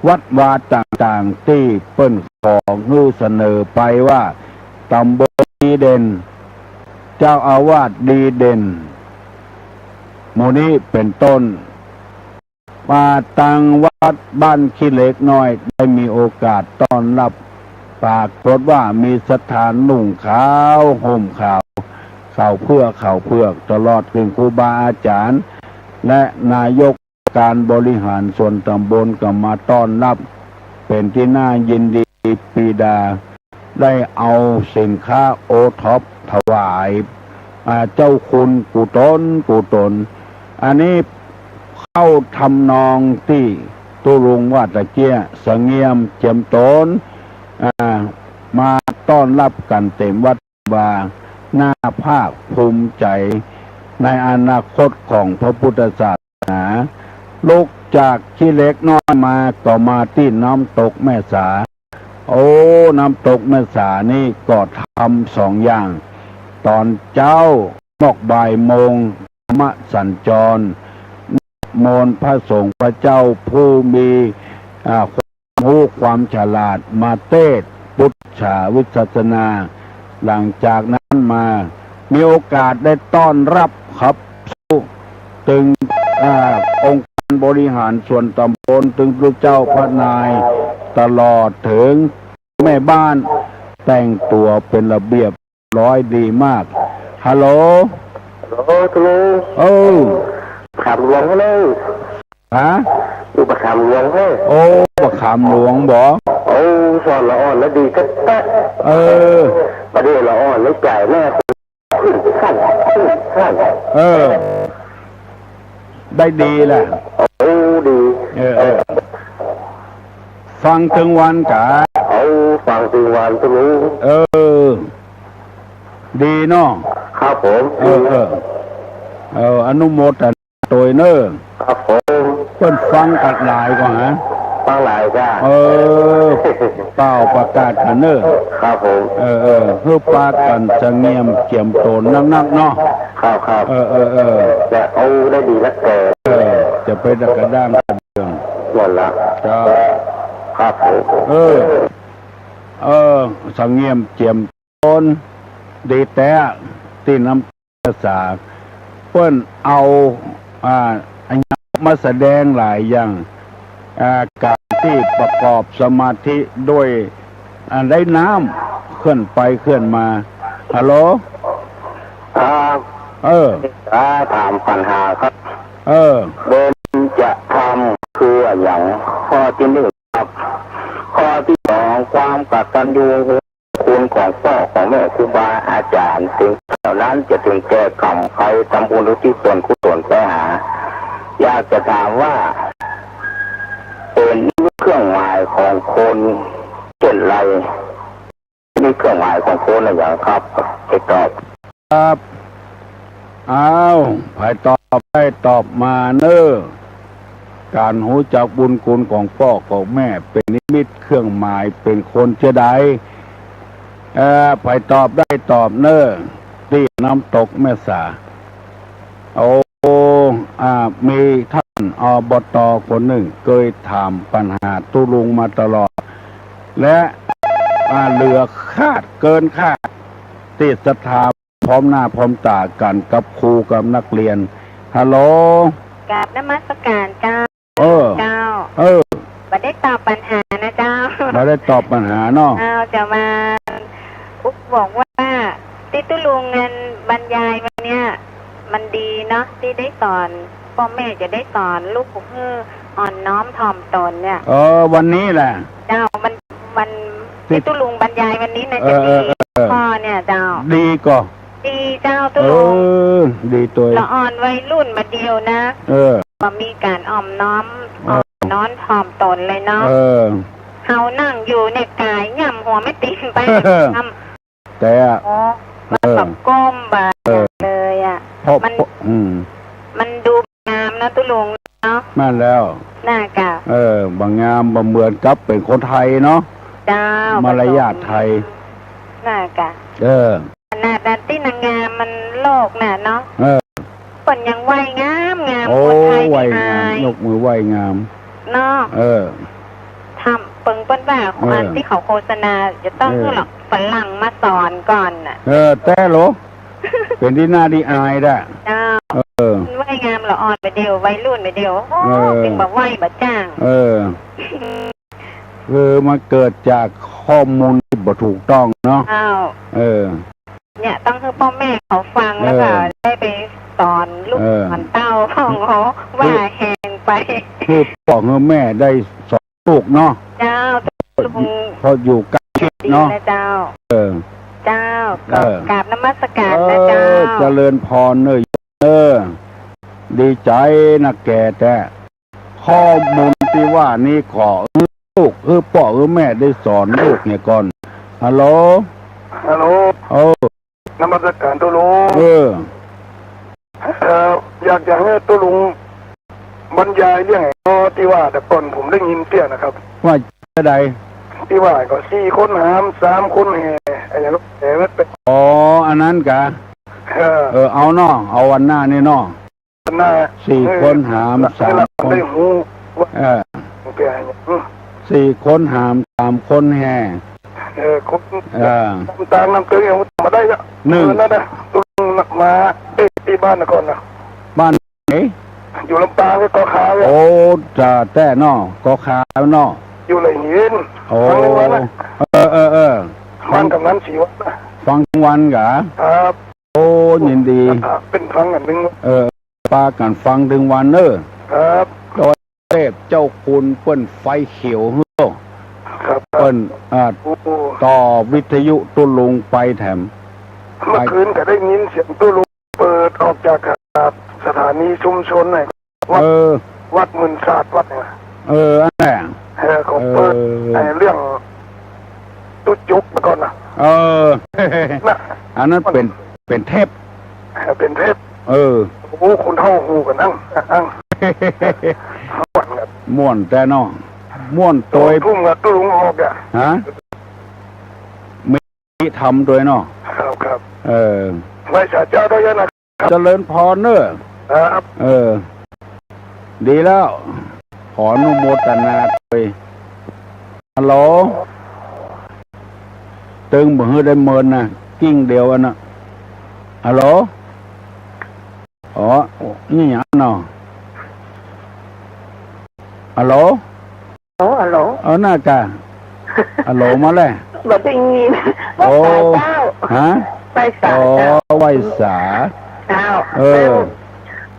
วัดวาต่างๆที่เปิ้นของฮือเสนอไปว่าตำบลดีเด่นเจ้าอาวาสดีเด่นหมู่นี้เป็นต้นมาตังวัดบ้านขี้เหล็กน้อยได้มีโอกาสต้อนรับปรากฏว่ามีสถานนุ่งขาวห่มขาวข่าวเพื่อกตลอดถึงครูบาอาจารย์และนายกการบริหารส่วนตำบลก็มาต้อนรับเป็นที่น่ายินดีปีดาได้เอาสินค้าโอท็อปถวายเจ้าคุณกุตนอันนี้เข้าทำนองที่ตุลุงว่าตะเกียสงเงียมเจียมตนมาต้อนรับกันเต็มวัดวาหน้าภาคภูมิใจในอนาคตของพระพุทธศาสนาลุกจากขี้เล็กน้อยมาก็มาที่น้ำตกแม่สาน้ำตกแม่สานี่ก็ทำ2 อย่างตอนเจ้ามอกบ่ายโมงธรรมสัญจรมนต์พระสงฆ์พระเจ้าผู้มีความรู้ความฉลาดมาเทศน์พุทธวิสัชนา หลังจากนั้นมามีโอกาสได้ต้อนรับครับถึงองค์การบริหารส่วนตำบลถึงพระเจ้าพระนายตลอดถึงแม่บ้านแต่งตัวเป็นระเบียบร้อยดีมากฮัลโหลทุลุงขามหลวงเลยฮะอุปขามหลวงเลยประขามหลวงบ่สอนละอ่อนแล้วดีก็ประเดี๋ยวละอ่อนแล้วจ่ายแม่ขั้นได้ดีแหละดีฟังถึงวันกะฟังถึงวันทุลุงดีเนาะครับผมอนุโมทนาตัวเนอะครับผมเพิ่นฟังกัดหลายก่อนฮะฟังหลายจ้าเป่าประกาศกันเนอะครับผมเพื่อปากันจะเงียมเกี่ยมโตนนักๆเนาะครับแต่ได้ดีแล้วแต่จะไปดักกระด้างกันเรื่องนั่นละจ้าครับผมสังเงียมเกี่ยมโตนดีแต่ที่น้ำภาษาเพิ่นเอามาแสดงหลายอย่างการที่ประกอบสมาธิด้วยได้น้ำเคลื่อนไปเคลื่อนมาฮัลโหลถามปัญหาครับเบนจะทำคืออย่างข้อที่1ครับข้อที่2ความกตัญญูคุณของพ่อของแม่ครูบาอาจารย์ถึงเท่านั้นจะถึงแก่กรรมใครทำบุญหรือที่ส่วนกุศลไปหาอยากจะถามว่าเป็นเครื่องหมายของคนเช่นไรนี่เครื่องหมายของคนอะไรอย่างครับให้ตอบครับใครตอบได้ตอบมาเนอะการรู้จักบุญคุณของพ่อของแม่เป็นนิมิตเครื่องหมายเป็นคนเช่นใดใครตอบได้ตอบเนอะที่น้ำตกแม่สามีท่านอบต.คนหนึ่งเคยถามปัญหาตุลุงมาตลอดและเหลือคาดเกินคาดติดศรัทธาพร้อมหน้าพร้อมตากันกับครูกับนักเรียนฮัลโหลกราบนมัสการเจ้าเจ้ามาได้ตอบปัญหานะเจ้ามาได้ตอบปัญหาเนาะจะมาปุ๊บบอกว่าที่ตุลุงเงินบรรยายวันเนี้ยมันดีเนาะที่ได้สอนพ่อแม่จะได้สอนลูกเพื่ออ่อนน้อมถ่อมตนเนี่ยวันนี้แหละเจ้ามันที่ตุลุงบรรยายวันนี้นะจะดีพ่อเนี่ยเจ้าดีก็ดีเจ้าตุลุงดีตัวละอ่อนวัยรุ่นมาเดียวนะมามีการอ่อมน้อมน้อมถ่อมตนเลยเนาะเฮานั่งอยู่ในกายย่ำหัวไม่ติงไปทำแต่มันแบบก้มบาเลยมันดูงามนะตุลุงเนาะมาแล้วน่ากะบางงามบางเหมือนกับเป็นคนไทยเนาะเจ้ามารยาทไทย น่ะกะ ขนาดนั้นที่นางงามมันโลกน่ะเนาะเปิ่นยังไหวงามงาม โอ้ คนไทย ไหว ที่ งาม อาย ยกมือไหวงาม เนาะ ทำเปิงเปิ้นว่าอันที่เขาโฆษณาจะต้องให้หรอกฝรั่งมาสอนก่อนน่ะ แต่โหล เป็นที่น่าดีอายได้ เจ้าไหวงามละอ่อนไปเดียววัยรุ่นไปเดียวโอ้จึงแบบไหวแบบจ้าง คือมันเกิดจากข้อมูลที่บ่ถูกต้องเนาะ อ้าวเนี่ยต้องให้พ่อแม่เขาฟังแล้วก็ได้ไปสอนลูกสอนเต้าพ่องเขาว่าแหงไป คือพ่อกับแม่ได้สอนลูกเนาะ เจ้าลุง พออยู่ใกล้ชิด ดี เนาะ นะเจ้า เจ้า เออ กราบนมัสการนะเจ้า เจริญพรดีใจนะแกแต่ข้อมูลที่ว่านี่ขอลูกพ่อแม่ได้สอนลูกเนี่ยก่อนฮัลโหล นมัสการตุลุงอยากจะให้ตุลุงบรรยายเรื่องที่ว่าแต่ก่อนผมได้ยินเตี้ยนะครับ ว่าจะใด ที่ว่าก็4 คนหาม3 คนแห่อะไรอย่างนั้นเป็น อันนั้นกะเอาเนาะเอาวันหน้านี่เนาะ หน้า 4 คนหาม3 คนได้หูว่าแก 4 คนหาม3 คนแห่คนตามน้ำเกลือมาได้ละนั่นนะตุลุงมาที่บ้านก่อนนะ บ้านไหน อยู่ลำปางก็ขาว จะแต่เนาะก็ขาวเนาะอยู่ไรหินฟังวันนะฟังกับนั้น4 วันนะฟังวันกะครับยินดีเป็นฟังอันนึงปากันฟังถึงวันครับโดยเทพเจ้าคุณเปิ้นไฟเขียวเฮ้อเปิ้นต่อวิทยุตุลุงไปแถมเมื่อคืนก็ได้ยินเสียงตุลุงเปิดออกจากสถานีชุมชนไหนวัดมุนศาสตร์วัดเนี่ยอันแหละเขาเปิดเรื่องตุ๊จุกมาก่อนนะอันนั้นเป็นเทพเป็นเทพคนเท่าหูกันนั่งม่วนแต่น้องม่วนโดยทุ่มกับตุลุงออกมีทำโดยน้องครับไม่ใช่เจ้าด้วยนะเจริญพรดีแล้วขออนุโมทนาด้วยฮัลโหลตึงบ่ฮือได้เมินนะกิ้งเดียวอันน่ะฮัลโหลนี่หยังเนาะฮัลโหลน่ากะฮัลโหลมาแล้วบ่ได้ยินเจ้าไปสาไหว้สาเจ้า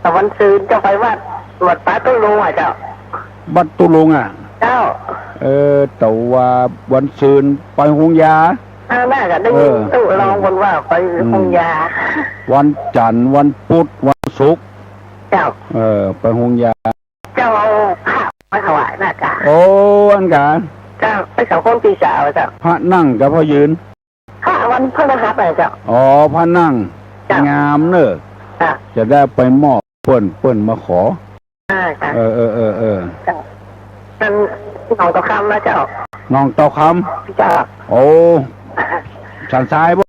แต่วันซืนจะไปวัดป้าตุลุงเจ้าบัดตุลุงเจ้าแต่ว่าวันซืนไปหงยาน่าจะได้ยินตุลองคนว่าไปหงยาวันจันทร์วันพุธวันศุกร์เจ้าไปหงยาเจ้าเอาข้าวมาถวายนะจ๊ะอันกะเจ้าไป2 คนปีสาวเจ้าพระนั่งกับพระยืนวันพฤหัสเจ้าพระนั่งงามเนอะจะได้ไปมอบเปิ้นมาขอนั่นน้องเต่าคำนะเจ้าน้องเต่าคำเจ้าสันทรายบ่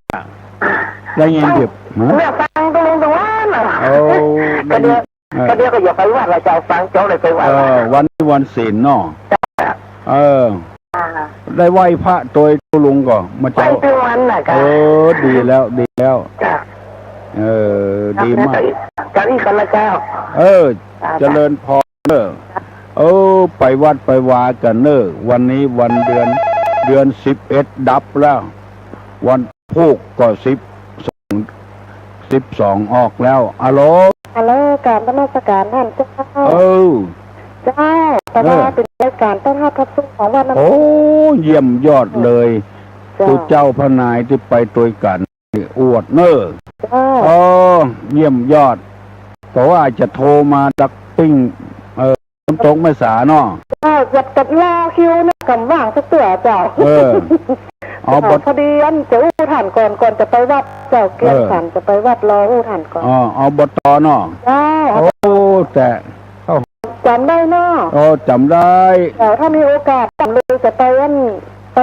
ได้ยินดิบเมื่อฟังตรงนั้นก็เดียวก็อย่าไปวัดเราจะฟังเจ้าเลยไปวัดวันศีลเนาะได้ไหว้พระโดยตุลุงก่อนมาเจ้าไปวันน่ะค่ะดีแล้วดีมากการนี้คนละเจ้าเจริญพรไปวัดไปวากันวันนี้วันเดือน11ดับแล้ววันพุธก็12ออกแล้วฮัลโหลการนมัสการท่านเจ้าเจ้าแต่ว่าเป็นรายการต้อนรับรับสู้ของวันนั้นเยี่ยมยอดเลยตัวเจ้าพระนายที่ไปตัวกันอวดเยี่ยมยอดแต่ว่าจะโทรมาดักปิ้งตรงไม่สาเนาะจัดกับรอคิวนะกำว่างสักตัวเจ้าพอดีอันจะอู้ถ่านก่อนจะไปวัดเจ้าเกียรติจะไปวัดรออู้ถ่านก่อนบตเนาะแต่จำได้เนาะจำได้ถ้ามีโอกาสจำเลยจะไป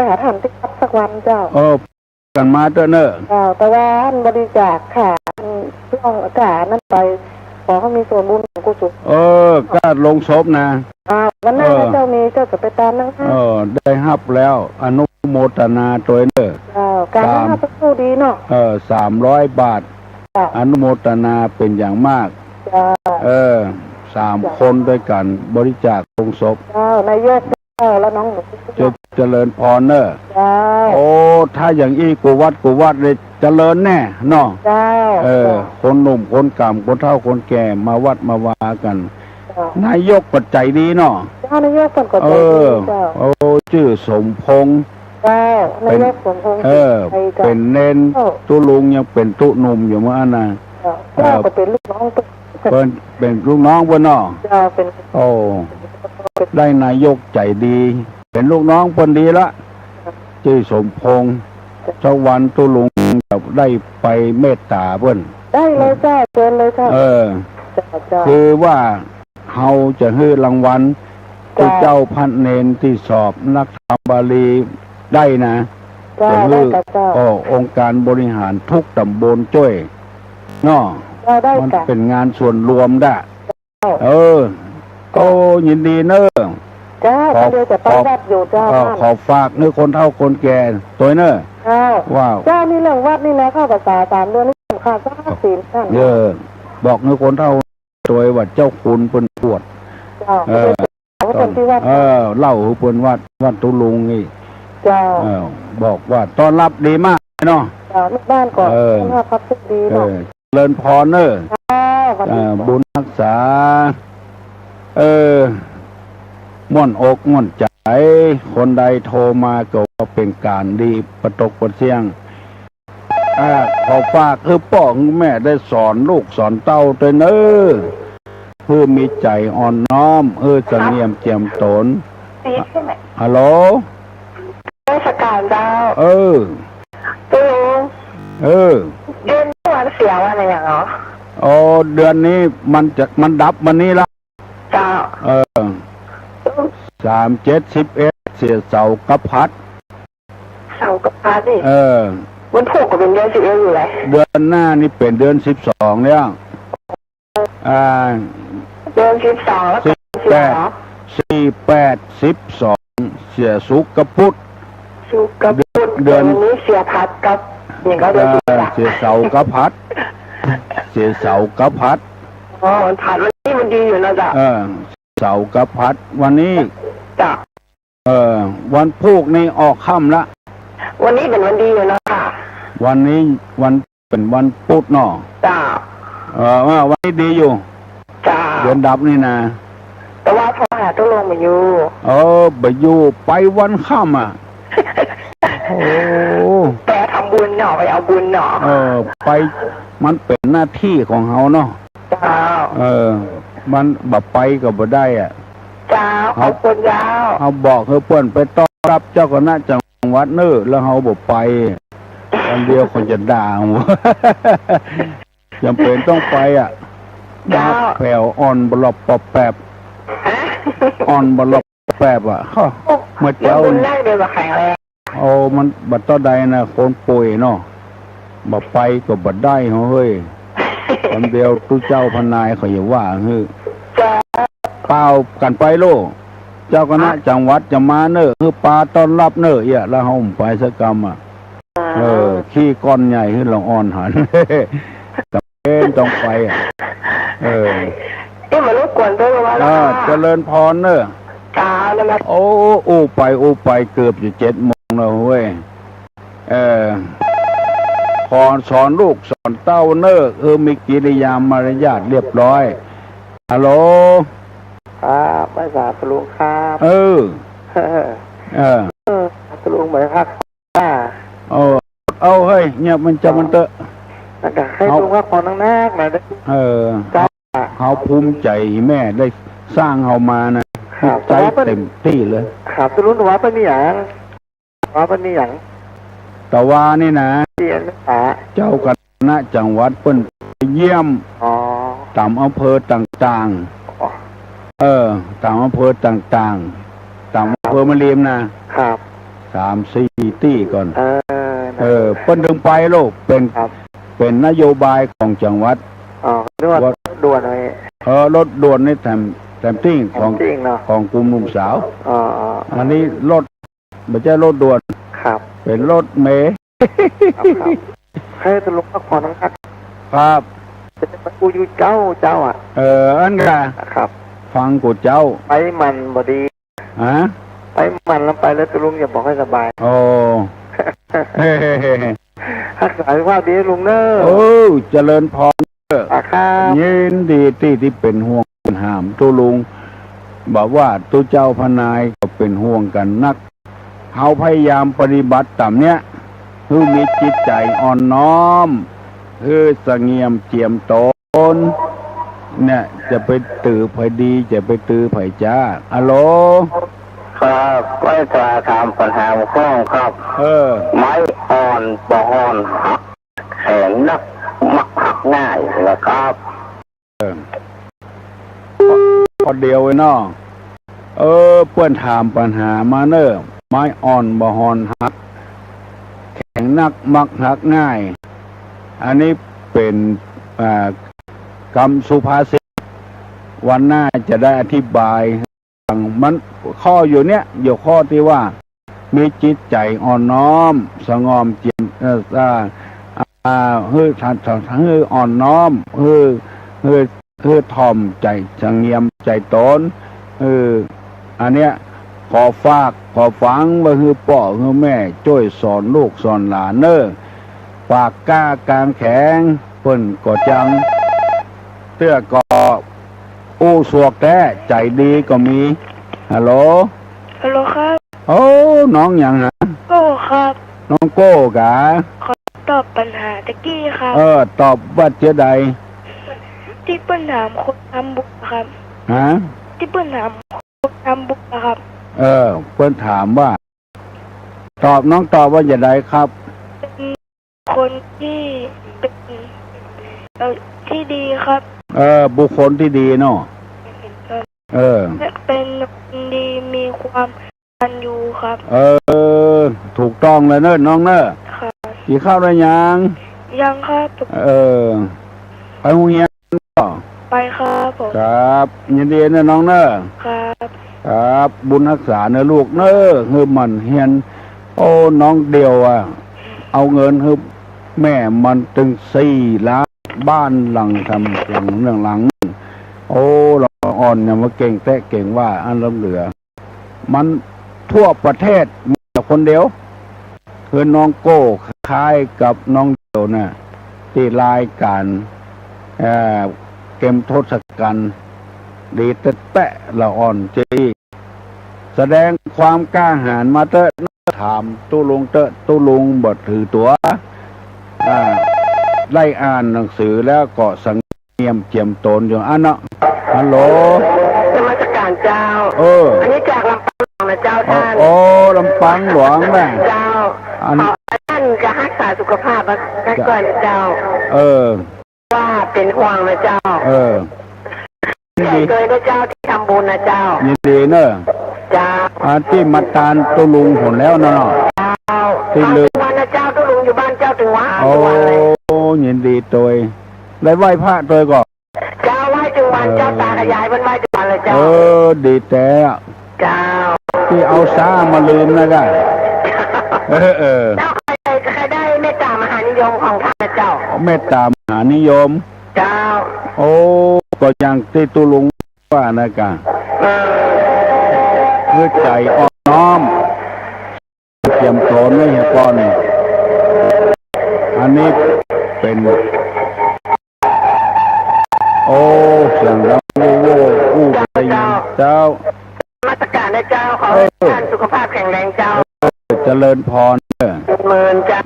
หาถ่านที่วัดสักวันเจ้า กันมาเตอเนอะ แต่ว่าอันบริจาคค่ะช่วงอากาศนั้นไปขอเขามีส่วนบุญของกุศลก็ลงศพนะวันนั้นเจ้ามีเจ้าจะไปตามนั่งได้ฮับแล้วอนุโมทนาตัวเนอะการฮับก็สู้ดีเนาะ300 บาทอนุโมทนาเป็นอย่างมาก3 คนด้วยกันบริจาคลงศพนายกแล้วน้องจะเจริญพรเนอะโอ้ถ้าอย่างอี้กูวัดเลยเจริญแน่เนาะคนหนุ่มคนกำคนเฒ่าคนแก่มาวัดมาวากันนายกปัจจัยดีเนาะนายกปัจจัยดีโอ้ชื่อสมพงษ์นายกสมพงษ์เป็นเน้นตุลุงยังเป็นตุหนุ่มอยู่เมื่อน่ะเป็นลูกน้องเป็นลูกน้องเพื่อนเนาะโอ้ได้นายกใจดีเป็นลูกน้องเพื่อนดีละชื่อสมพงษ์เจ้าวันตุลุงจะได้ไปเมตตาเพื่อนได้เลยจ้าเชิญเลยจ้าคือว่าเขาจะให้รางวัลผู้เจ้าพันเนนที่สอบนักธรรมบาลีได้นะจะให้องค์การบริหารทุกตำบลช่วยเนาะมันเป็นงานส่วนรวมได้ก็ยินดีเนอะเดี๋ยวจะไปวัดอยู่จ้าขอฝากเนื้อคนเฒ่าคนแก่ตัวเนอะว่าจ้านี่เรื่องวัดนี่นะข้าภาษา3 เดือนนี่สำคัญสัก4 ท่านบอกเนื้อคนเฒ่าตัวว่าเจ้าคุณเป็นปวดเล่าเป็นวัดตุลุงนี่บอกว่าต้อนรับดีมากเนาะลูกบ้านก่อนครับสุดดีเนาะเลินพรเนอะบุญรักษาม่วนอกม่วนใจคนใดโทรมาก็เป็นการดีประตกประเสียงขอฝากคือพ่อแม่ได้สอนลูกสอนเต้าตัวเนอะเพื่อมีใจอ่อนน้อมเสงี่ยมเจียมตนฮัลโหลเทศกาลเจ้าตู้เดือนวันเสียวันอะไรอย่างเนาะเดือนนี้มันดับมันนี้ละเจ้า3/7/11เสียเสากับพัดนี่วันถูกก็เป็นเดือน11อยู่เลยเดือนหน้านี่เป็นเดือน12เนี่ยเดือน12แล้ว48 12เสียสุกกับพุธเดือนนี้เสียพัดกับอย่างก็เดือนเสียเสากับพัดเสียเสากับพัดมันพัดวันนี้มันดีอยู่นะจ๊ะเสากับพัดวันนี้จ้ะวันพุธนี่ออกค่ำละวันนี้เป็นวันดีอยู่นะค่ะวันนี้วันเป็นวันพุธเนาะจ้ะวันนี้ดีอยู่จ้ะเดือนดับนี่นะแต่ว่าพอหาตัวลงมาอยู่ไปอยู่ไปวันค่ำแต่ทำบุญเนาะไปเอาบุญเนาะไปมันเป็นหน้าที่ของเขาเนาะจ้ามันแบบไปก็บ่ได้จ้าขอบคุณจ้าเขาบอกเพื่อนไปต้อนรับเจ้าคณะจังหวัดเนอะแล้วเขาบอกไปวันเดียวคนจะด่าจำเป็นต้องไปดับแผ่วอ่อนบลบปอบแปบอ่อนบลบแปบเมื่อเจ้าได้เดียวกับแข็งแรงมันบัดต่อใดนะคนป่วยเนาะบ่ไปก็บ่ได้เฮ้ยคนเดียวตู้เจ้าพนายเขาอย่าว่าเปล่ากันไปโลเจ้าคณะจังหวัดจะมาเนอะปลาต้อนรับเนอะแล้วเฮาไปสักกรรมขี้ก้อนใหญ่ขึ้นลองอ่อนหันแต่ต้องไปนี่มารบกวนด้วยว่าเจริญพรเนอะไปเกือบจะ7 โมงแล้วเว้ยขอสอนลูกสอนเต้าเนอะมีกิริยามารยาทเรียบร้อยฮัลโหลครับภาษาตลุงครับตลุงเหมือนครับเฮ้ยเนี่ยมันจะมันเตอะให้ลุงว่าขอนั่งนักหน่อยเขาภูมิใจแม่ได้สร้างเขามานะใจเต็มที่เลยครับตลุงว่าเป็นอย่างแต่ว่านี่นะเจ้าคณะจังหวัดเปิ้นเยี่ยมตามอำเภอต่างๆตามอำเภอต่างๆตามอำเภอมะเรียมนะครับ3-4 ที่ก่อน เปิ้นถึงไปโลกเป็น ครับ เป็นนโยบายของจังหวัด อ๋อเรียกว่าด่วนเลย รถด่วนในแถมติ้งของ จริงเนาะ ของกลุ่มหนุ่มสาว อ๋อ อันนี้รถไม่ใช่รถด่วน ครับ เป็นรถเมล์ ครับให้ตลกพักผ่อนนะครับ ครับ จะไปกูอยู่เจ้าอ่ะ อันกะ ครับ ฟังกูเจ้า ไปมันบดี ฮะ ไปมันแล้วไปแล้วตะลุงอย่าบอกให้สบาย โอ้เฮ้ รักษาสุขภาพดีลุงเนอ โอ้เจริญพร ครับ ยินดีที่เป็นห่วงเป็นหามตุลุงบอกว่าตุเจ้าพนายก็เป็นห่วงกันนักเฮาพยายามปฏิบัติตามเนี้ยคือมีจิตใจอ่อนน้อมคือสงเงียมเจียมตนเนี่ยจะไปตือไผดีจะไปตือไผจ้าอะโหล ครับก็จะทำปัญหาข้องครับ ไม้อ่อนปออ่อนหักแข็งนักมักหักง่ายนะครับ พอเดียวไว้เนาะเพื่อนถามปัญหามาเนอะไม้อ่อนบ่หอนหักแข็งนักมักหักง่าย อันนี้เป็นคำสุภาษิตวันหน้าจะได้อธิบายมันข้ออยู่เนี้ยอยู่ข้อที่ว่ามีจิตใจอ่อนน้อมสงอมเจียมฮืออ่อนน้อมฮือถ่อมใจสงเงียมใจตนอันเนี้ยขอฟังว่าฮือป่อฮือแม่ช่วยสอนลูกสอนหลานเนอปากกล้ากลางแข็งเพิ่นก็จังเตื้อก็อู้สวกแท้ใจดีก็มีฮัลโหล ฮัลโหลครับ โอ้น้องอย่างฮะ โก้ครับ น้องโก้กะ ขอตอบปัญหาตะกี้ครับ ตอบว่าเจใด ที่เปิ้ลถามคนทำบุญครับ ฮะ ที่เปิ้ลถามคนทำบุญนะครับ เพิ่นถามว่า น้องตอบว่าจะใดครับ เป็นคนที่เป็นที่ดีครับ บุคคลที่ดีเนาะและเป็นคนดีมีความกันอยู่ครับ ถูกต้องเลยเนอะน้องเนอะ ครับ กินข้าวได้ยัง ยังครับ ไปโรงเรียนก็ ไปครับผม ครับยินดีนะน้องเนอะ ครับ ครับบุญรักษาเนอะลูกเนอะคือมันเฮียนโอ้น้องเดียวเอาเงินคือแม่มันถึง4 ล้านบ้านหลังทำหลังเรื่องหลังโอ้เราอ่อนเนี่ยมาเก่งแต่เก่งว่าอันล้ำเหลือมันทั่วประเทศมีแต่คนเดียวคือน้องโก้คล้ายกับน้องเดียวน่ะที่รายการเกมทศกัณฐ์ดีแตะละอ่อนจีแสดงความกล้าหาญมาเตอะถามตู้ลุงบทถือตัวได้อ่านหนังสือแล้วก็สังเงียมเจียมตนอยู่เนาะฮัลโหล นมัสการเจ้า อันนี้จากลำปางนะเจ้าท่าน ลำปางหลวงแม่ เจ้าท่านจะรักษาสุขภาพกันก่อนนะเจ้า ว่าเป็นห่วงนะเจ้าเคยได้เจ้าที่ทำบุญนะเจ้ายินดีเนอะ เจ้าที่มาตานตู้ลุงผลแล้วเนาะที่ลืมวันนะเจ้าตู้ลุงอยู่บ้านเจ้าถึงวันยินดีตัวได้ไหว้พระตัวก่อนเจ้าไหว้ถึงวันเจ้าตาขยายเป็นไหว้ถึงวันเลยเจ้าดีแต่เจ้าที่เอาซ่ามาลืมนะกันเจ้าใครได้เมตตามหานิยมของท่านนะเจ้าเมตตามหานิยมเจ้าก็ยังที่ตู้ลุงว่านะกันเพื่อใจอ่อนน้อมเตรียมตนไว้ให้ก่อนอันนี้เป็นเสียงดังอู้ไปเจ้ามาตรการนะเจ้าขอท่านสุขภาพแข็งแรงเจ้าเจริญพรเมินจ้า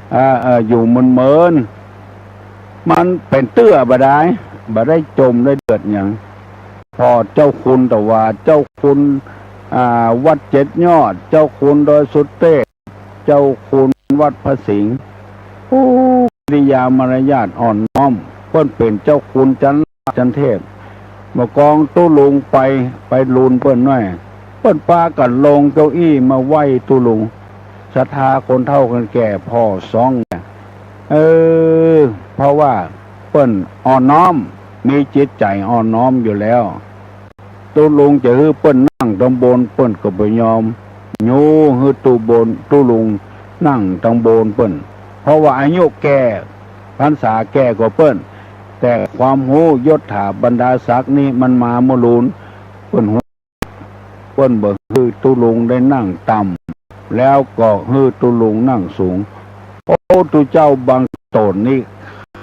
อยู่เมินมันเป็นเตื้อบ่ได้จมได้เดือดอย่างพอเจ้าคุณแต่ว่าเจ้าคุณวัด7 ยอดเจ้าคุณโดยสุดเตเจ้าคุณวัดพระสิงห์กิริยามารยาทอ่อนน้อมเพิ่นเป็นเจ้าคุณจันเทพมากองตู้ลุงไปลูนเพิ่นหน่อยเพิ่นปากันลงเก้าอี้มาไหว้ตู้ลุง ศรัทธาคนเฒ่าคนแก่พ่อสองเนี่ยเพราะว่าเปิ้นอ่อนน้อมมีจิตใจอ่อนน้อมอยู่แล้วตุลุงจะฮื้อเปิ้นนั่งตำบลเปิ้นก็บ่ยอมโยฮื้อตุลุงนั่งตำบลเปิ้นเพราะว่าอายุแก่พรรษาแก่กว่าเปิ้นแต่ความโหยศถาบรรดาศักดิ์นี่มันมาโมลูนเปิ้นบ่ฮื้อตุลุงได้นั่งต่ำแล้วก็ฮื้อตุลุงนั่งสูงโอ้ตุเจ้าบางตนนี่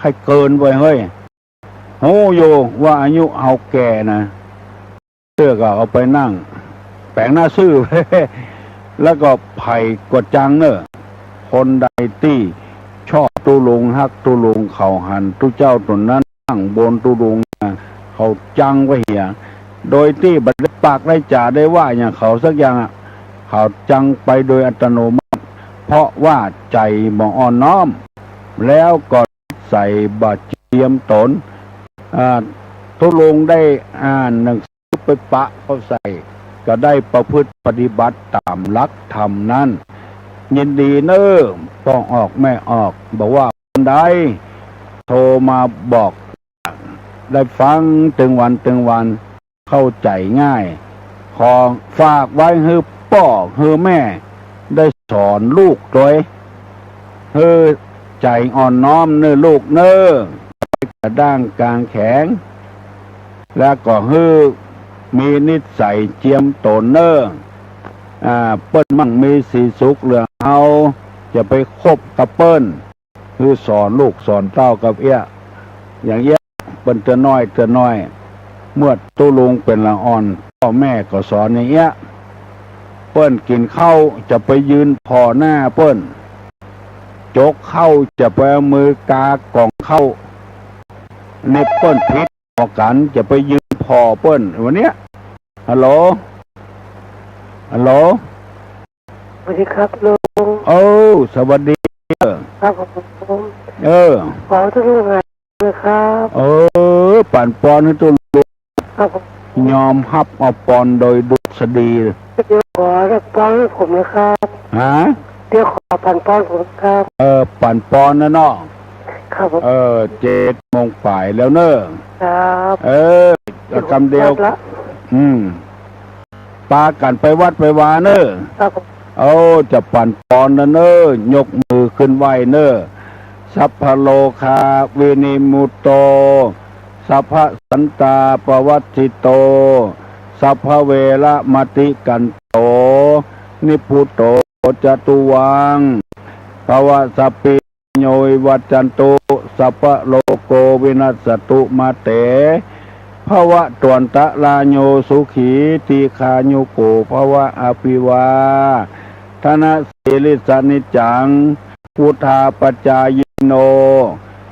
ให้เกินไว้เฮ้ยโหโยว่าอายุเอาแก่นะเสื้อก็เอาไปนั่งแปลงหน้าซื่อ แล้วก็ไผ่กดจังเนอะคนใดที่ชอบตุลุงฮักตุลุงเขาหันตุเจ้าตนนั้นนั่งบนตุลุงเขาจังไว้เหียโดยที่บัดปากได้จ่าได้ว่าอย่างเขาสักอย่างเขาจังไปโดยอัตโนมัติเพราะว่าใจบ่อ่อนน้อมแล้วก็ใส่บาดเจียมตนตุลุงได้อ่านหนังสือไปปะเขาใส่ก็ได้ประพฤติปฏิบัติตามหลักธรรมนั้นยินดีเนอะป้องออกแม่ออกบอกว่าคนใดโทรมาบอกได้ฟังตึงวันเข้าใจง่ายขอฝากไว้ให้พ่อให้แม่ได้สอนลูกโดยให้ใจอ่อนน้อมเนอะลูกเนอะกระด้างกลางแข็งแล้วก็ให้มีนิสัยเจียมตนเนอะเปิ้นมั่งมีสีสุขเหลือเอาจะไปคบกับเปิ้นคือสอนลูกสอนเต้ากับอย่างเเปิ้นเตือนน้อยเมื่อตุลุงเป็นละอ่อนพ่อแม่ก็สอนอย่างเปิ้นกินข้าวจะไปยืนพอหน้าเปิ้นจกเข้าจะไปเอามือกากล่องเข้าในเปิ้นพิษพอกันจะไปยืนพอเปิ้นวันเนี้ยฮัลโหลสวัสดีครับลุงสวัสดีครับผมขอทุกท่านนะครับปั่นปอนให้ตัวลุงครับยอมฮับเอาปอนโดยดุษฎีเดี๋ยวขอรับปอนให้ผมนะครับเดี๋ยวขอปั่นปอนผมครับปั่นปอนนะเนาะครับ7:00 น.แล้วเนอะครับคำเดียวปากันไปวัดไปวาเนอะจะปั่นปอนนะเนอะยกมือขึ้นไหวเนอะสัพพโลคาเวนิมุตโตสัพพสันตาปวัตติโตสัพพเวระมติกันโตนิพุตโตจตุวังภวสัพพิโยวัจจันตุสัพพโลโกวินัสสตุมาเตภวะตวนตะลาโยสุขีติคาโยโกภวะอภิวาธนะสิริสนิจังพุทธาปัจจายโน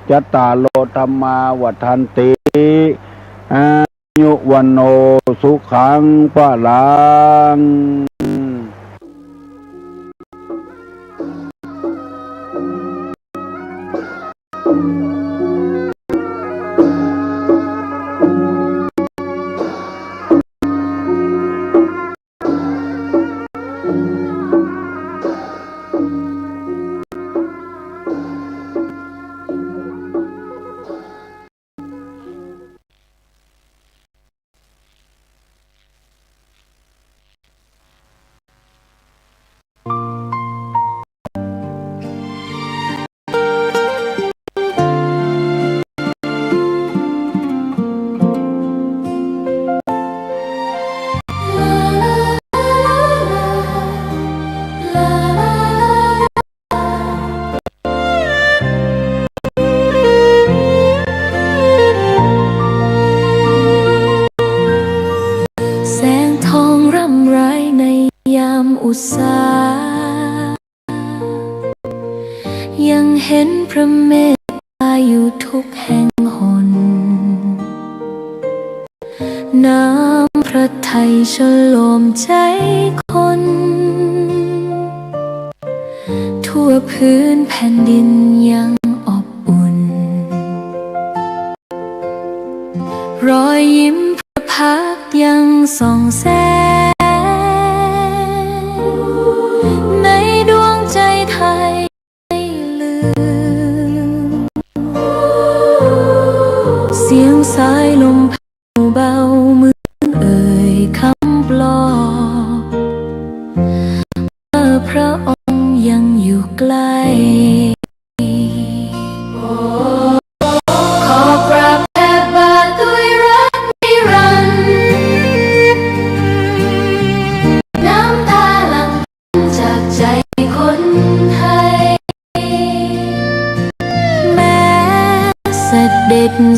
จัตตาโลธรรมาวัฏันติอายุวันโนสุขังพลังอุตสายังเห็นพระเมตตาอยู่ทุกแห่งหนน้ำพระทัยฉโลมใจคนทั่วพื้นแผ่นดินยังอบอุ่นรอยยิ้มพระพักตร์ยังส่องแสงในดวง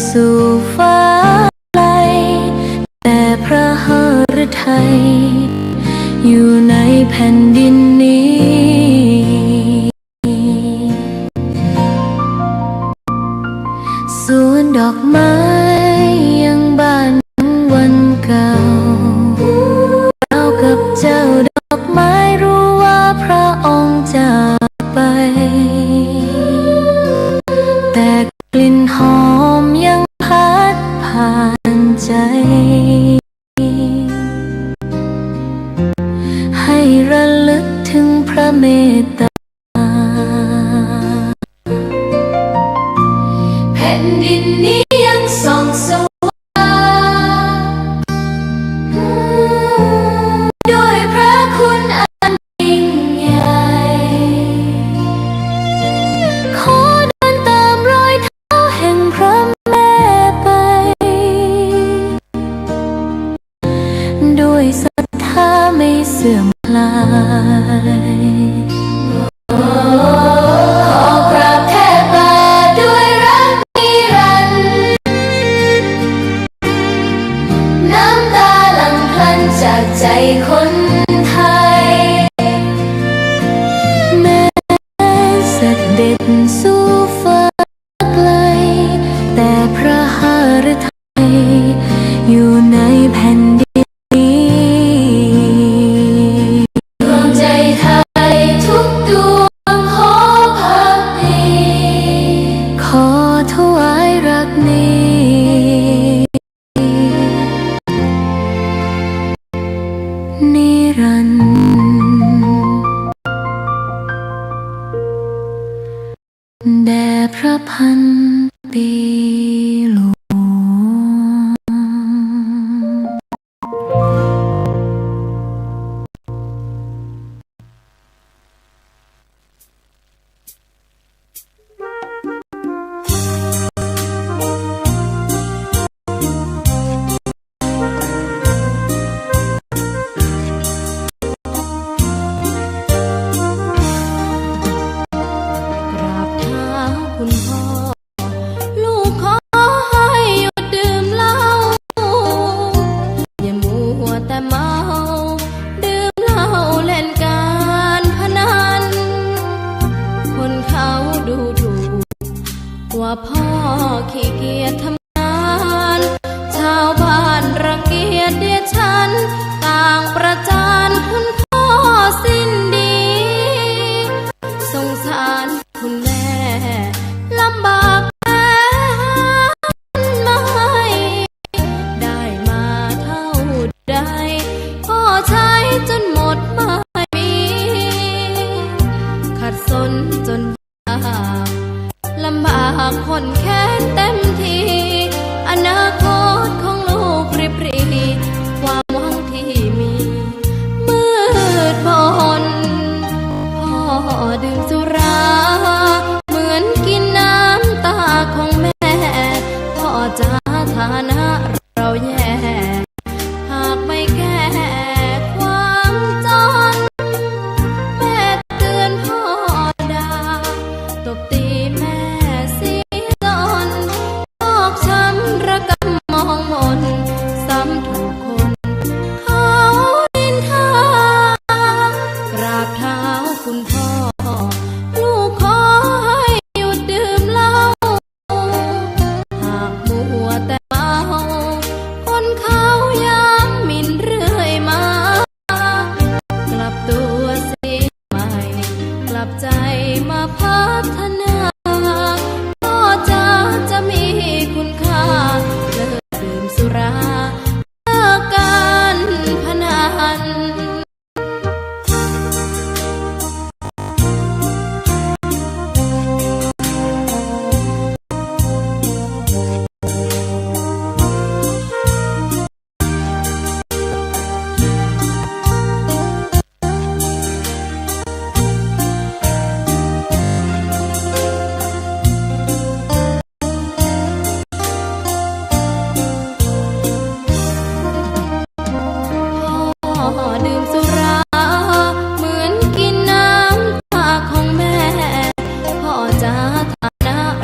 สู่ฟ้าไกลแต่พระหฤทัยอยู่ในแผ่นดินนี้สวนดอกไม้ยังบานวันเก่าเรากับเจ้าดอกไม้รู้ว่าพระองค์จากไปแต่กลิ่นหอมยังพัดผ่านใจให้ระลึกถึงพระเมตตาแผ่นดินนี้ยังส่องสว่างด้วยพระคุณอันยิ่งใหญ่ขอเดินตามรอยเท้าแห่งพระแม่ไปด้วยศรัทธาไม่เสื่อมคลายขอกราบแทบบาทด้วยรักนิรันดร์น้ำตาหลั่งพลันจากใจคนไทยแม้เสด็จสู่ฟ้าไกลแต่พระหฤทัยอยู่ในแผ่นดินดวงใจไทยทุกดวงขอพักดีขอถวายรักนี้นิรันดร์แด่พระพันปีหลวง กราบเท้าคุณพ่อลูกขอให้หยุดดื่มเหล้าอย่ามัวแต่เมาดื่มเหล้าเล่นการพนันคนเขาดูถูกว่าพ่อขี้เกียจทำงานชาวบ้านรังเกียจเดียดฉันต่างประจานคุณพ่อสิ้นดีสงสารคุณแม่ลำบากแม่ไม่ได้มาเท่าใดพ่อใช้จนหมดไม่มีขัดสนจนยากลำบากคนแค้นเต็มทีอนาคตของลูกริบหรี่ความหวังที่มีมืดมนพ่อดื่มสุราเหมือนกินน้ำตาของแม่พ่อจะฐานะเราแย่หากไม่แก้ความจนแม่เตือนพ่อด่าตบตีแม่เสียจนตอกช้ำระกำมองมนซ้ำถูกคนเขานินทากราบเท้าคุณพ่อลูกขอให้หยุดดื่มเหล้าหากมัวแต่เมาคนเขาย้ำหมิ่นเรื่อยมากลับตัวเสียใหม่กลับใจมาพัฒนาพ่อจะมีคุณค่าเลิกดื่มสุราเลิกการพนัน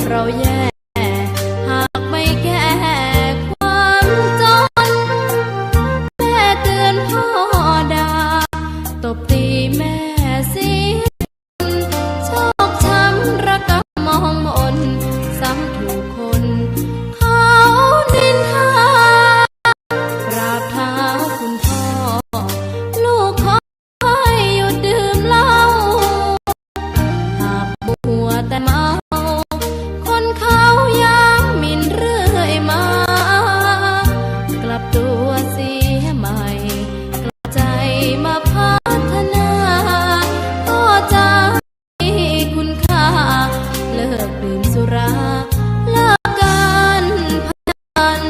เราแย่หากไม่ บตีแม่เสียชอกช้ำระกำมองมนซ้ำถูกคนเขานินทากราบเท้าคุณพ่อลูกขอให้หยุดดื่มเหล้าหากบัวแต่เมาคนเขายังหมิ่นเรื่อยมากลับตัวเสียใหม่กลับใจมาพัฒนาก็จะมีคุณค่าเลิกดื่มสุราเลิกการพนัน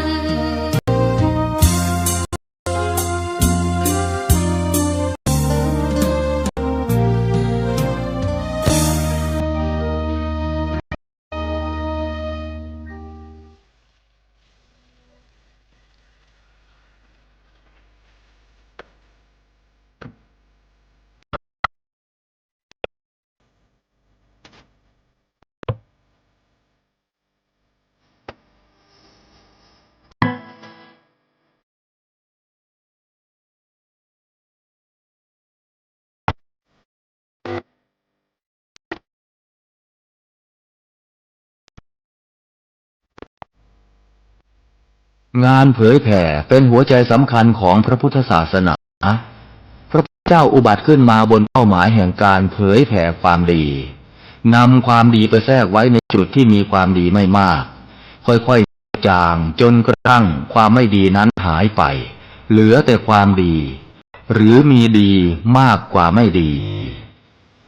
งานเผยแผ่เป็นหัวใจสำคัญของพระพุทธศาสนาพระพุทธเจ้าอุบัติขึ้นมาบนเป้าหมายแห่งการเผยแผ่ความดีนำความดีไปแทรกไว้ในจุดที่มีความดีไม่มากค่อยๆจางจนกระทั่งความไม่ดีนั้นหายไปเหลือแต่ความดีหรือมีดีมากกว่าไม่ดี